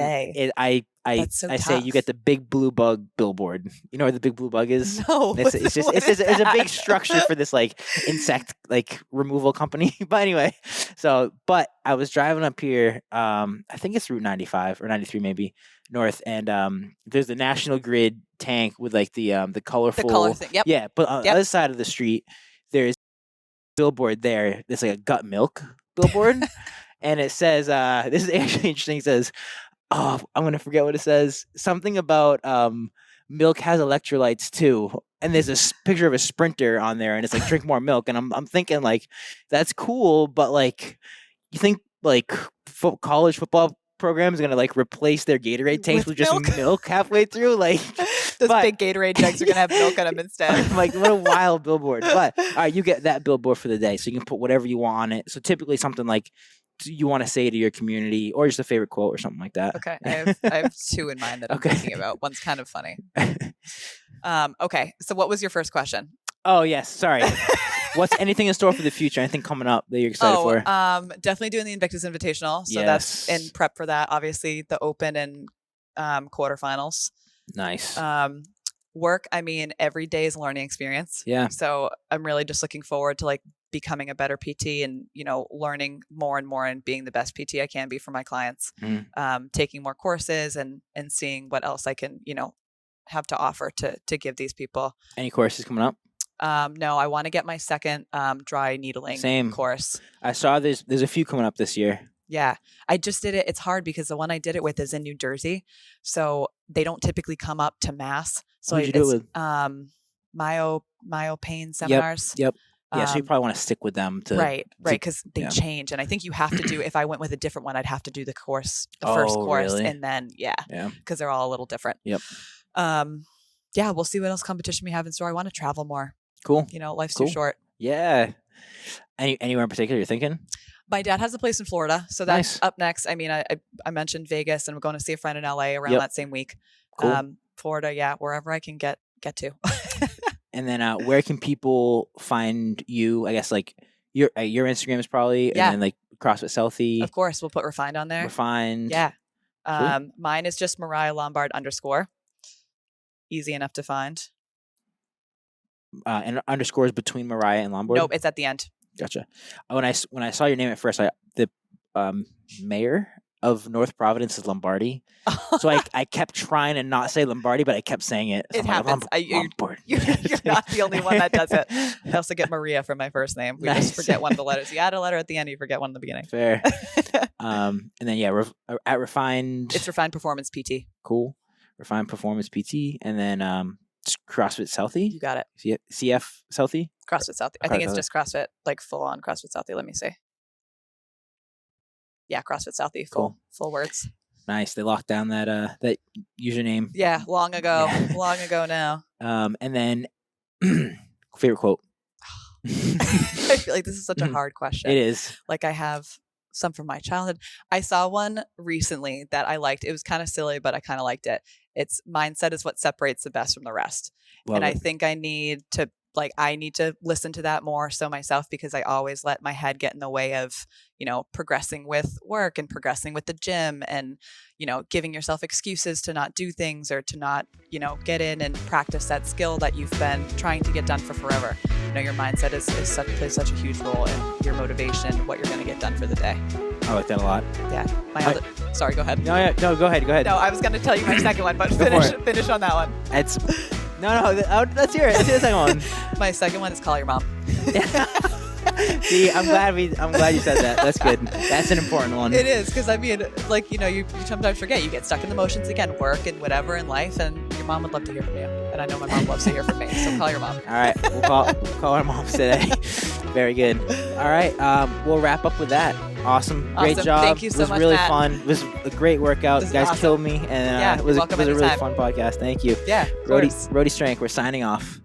Speaker 2: I say you get the big blue bug billboard. You know where the big blue bug is?
Speaker 1: No.
Speaker 2: It's a big structure for this like insect like removal company. But anyway, but I was driving up here. I think it's Route 95 or 93 maybe north, and there's the National Grid tank with like the colorful.
Speaker 1: The color thing. Yep.
Speaker 2: Yeah, but on the other side of the street, there's a billboard there. There's like a gut milk billboard. And it says, this is actually interesting. It says, I'm going to forget what it says. Something about milk has electrolytes too. And there's a picture of a sprinter on there and it's like, drink more milk. And I'm thinking like, that's cool. But like, you think like college football program is going to like replace their Gatorade tanks with just milk halfway through? Like
Speaker 1: those big Gatorade jugs are going to have milk on them instead.
Speaker 2: Like what a wild billboard. But all right, you get that billboard for the day. So you can put whatever you want on it. So typically something like, you want to say to your community, or just a favorite quote or something like that.
Speaker 1: Okay, I have two in mind that I'm thinking about. One's kind of funny. Okay, so what was your first question?
Speaker 2: Oh yes, sorry. What's anything in store for the future? Anything coming up that you're excited for?
Speaker 1: Definitely doing the Invictus Invitational. So that's in prep for that. Obviously, the Open and quarterfinals.
Speaker 2: Nice.
Speaker 1: Work. I mean, every day is a learning experience.
Speaker 2: Yeah.
Speaker 1: So I'm really just looking forward to like becoming a better PT and, learning more and more and being the best PT I can be for my clients, taking more courses and seeing what else I can, have to offer to give these people.
Speaker 2: Any courses coming up?
Speaker 1: No, I want to get my second dry needling course.
Speaker 2: I saw there's a few coming up this year.
Speaker 1: Yeah, I just did it. It's hard because the one I did it with is in New Jersey. So they don't typically come up to Mass. So
Speaker 2: Who'd you do it with?
Speaker 1: Myo Pain seminars.
Speaker 2: Yep. Yeah, so you probably want to stick with them
Speaker 1: right, because they change, and I think you have to do. If I went with a different one, I'd have to do the first course,
Speaker 2: really?
Speaker 1: And then because they're all a little different.
Speaker 2: Yep.
Speaker 1: We'll see what else competition we have in store. I want to travel more.
Speaker 2: Cool.
Speaker 1: Life's too short.
Speaker 2: Yeah. Anywhere in particular you're thinking?
Speaker 1: My dad has a place in Florida, so that's up next. I mean, I mentioned Vegas, and we're going to see a friend in LA around that same week.
Speaker 2: Cool.
Speaker 1: Florida, wherever I can get to.
Speaker 2: And then where can people find you? I guess like your Instagram is probably, and then like CrossFit Southie.
Speaker 1: Of course, we'll put Refined on there.
Speaker 2: Refined.
Speaker 1: Yeah. Mine is just Mariah Lombard _. Easy enough to find.
Speaker 2: And underscores between Mariah and Lombard?
Speaker 1: Nope, it's at the end.
Speaker 2: Gotcha. When I saw your name at first, the mayor of North Providence is Lombardi. So I kept trying to not say Lombardi, but I kept saying it. So
Speaker 1: it happens.
Speaker 2: Lombard.
Speaker 1: You're not the only one that does it. I also get Maria for my first name. We just forget one of the letters. You add a letter at the end, you forget one in the beginning.
Speaker 2: Fair. And then at Refined.
Speaker 1: It's Refined Performance PT.
Speaker 2: Cool. Refined Performance PT, and then CrossFit Southie.
Speaker 1: You got it.
Speaker 2: CF Southie.
Speaker 1: CrossFit Southie. I think it's just CrossFit, like full on CrossFit Southie. Let me see. Yeah, CrossFit Southie. Full words.
Speaker 2: Nice. They locked down that username.
Speaker 1: Yeah, long ago.
Speaker 2: Yeah.
Speaker 1: Long ago now.
Speaker 2: And then favorite quote.
Speaker 1: I feel like this is such a hard question.
Speaker 2: It is.
Speaker 1: Like I have some from my childhood. I saw one recently that I liked. It was kind of silly, but I kind of liked it. It's mindset is what separates the best from the rest. I think I need to listen to that more so myself, because I always let my head get in the way of, progressing with work and progressing with the gym and, giving yourself excuses to not do things or to not, get in and practice that skill that you've been trying to get done for forever. Your mindset plays such a huge role in your motivation, what you're going to get done for the day.
Speaker 2: I like that a lot.
Speaker 1: Yeah. Sorry, go ahead.
Speaker 2: No, go ahead.
Speaker 1: No, I was going to tell you my second one, but finish on that one.
Speaker 2: No, let's hear it. Let's hear the second one.
Speaker 1: My second one is call your mom.
Speaker 2: See, I'm glad you said that. That's good. That's an important one.
Speaker 1: It is, because I mean, like, you know, you sometimes forget. You get stuck in the motions again, work and whatever in life, and your mom would love to hear from you. And I know my mom loves to hear from me, so call your mom.
Speaker 2: All right, we'll call our moms today. Very good. All right, we'll wrap up with that. Awesome. Great job.
Speaker 1: Thank you so much,
Speaker 2: It was really
Speaker 1: Matt.
Speaker 2: fun. It was a great workout. You guys
Speaker 1: awesome.
Speaker 2: killed me, and
Speaker 1: Yeah,
Speaker 2: it was
Speaker 1: you're welcome
Speaker 2: a really
Speaker 1: anytime.
Speaker 2: fun podcast. Thank you.
Speaker 1: Yeah, of course.
Speaker 2: Roadie Strength, we're signing off.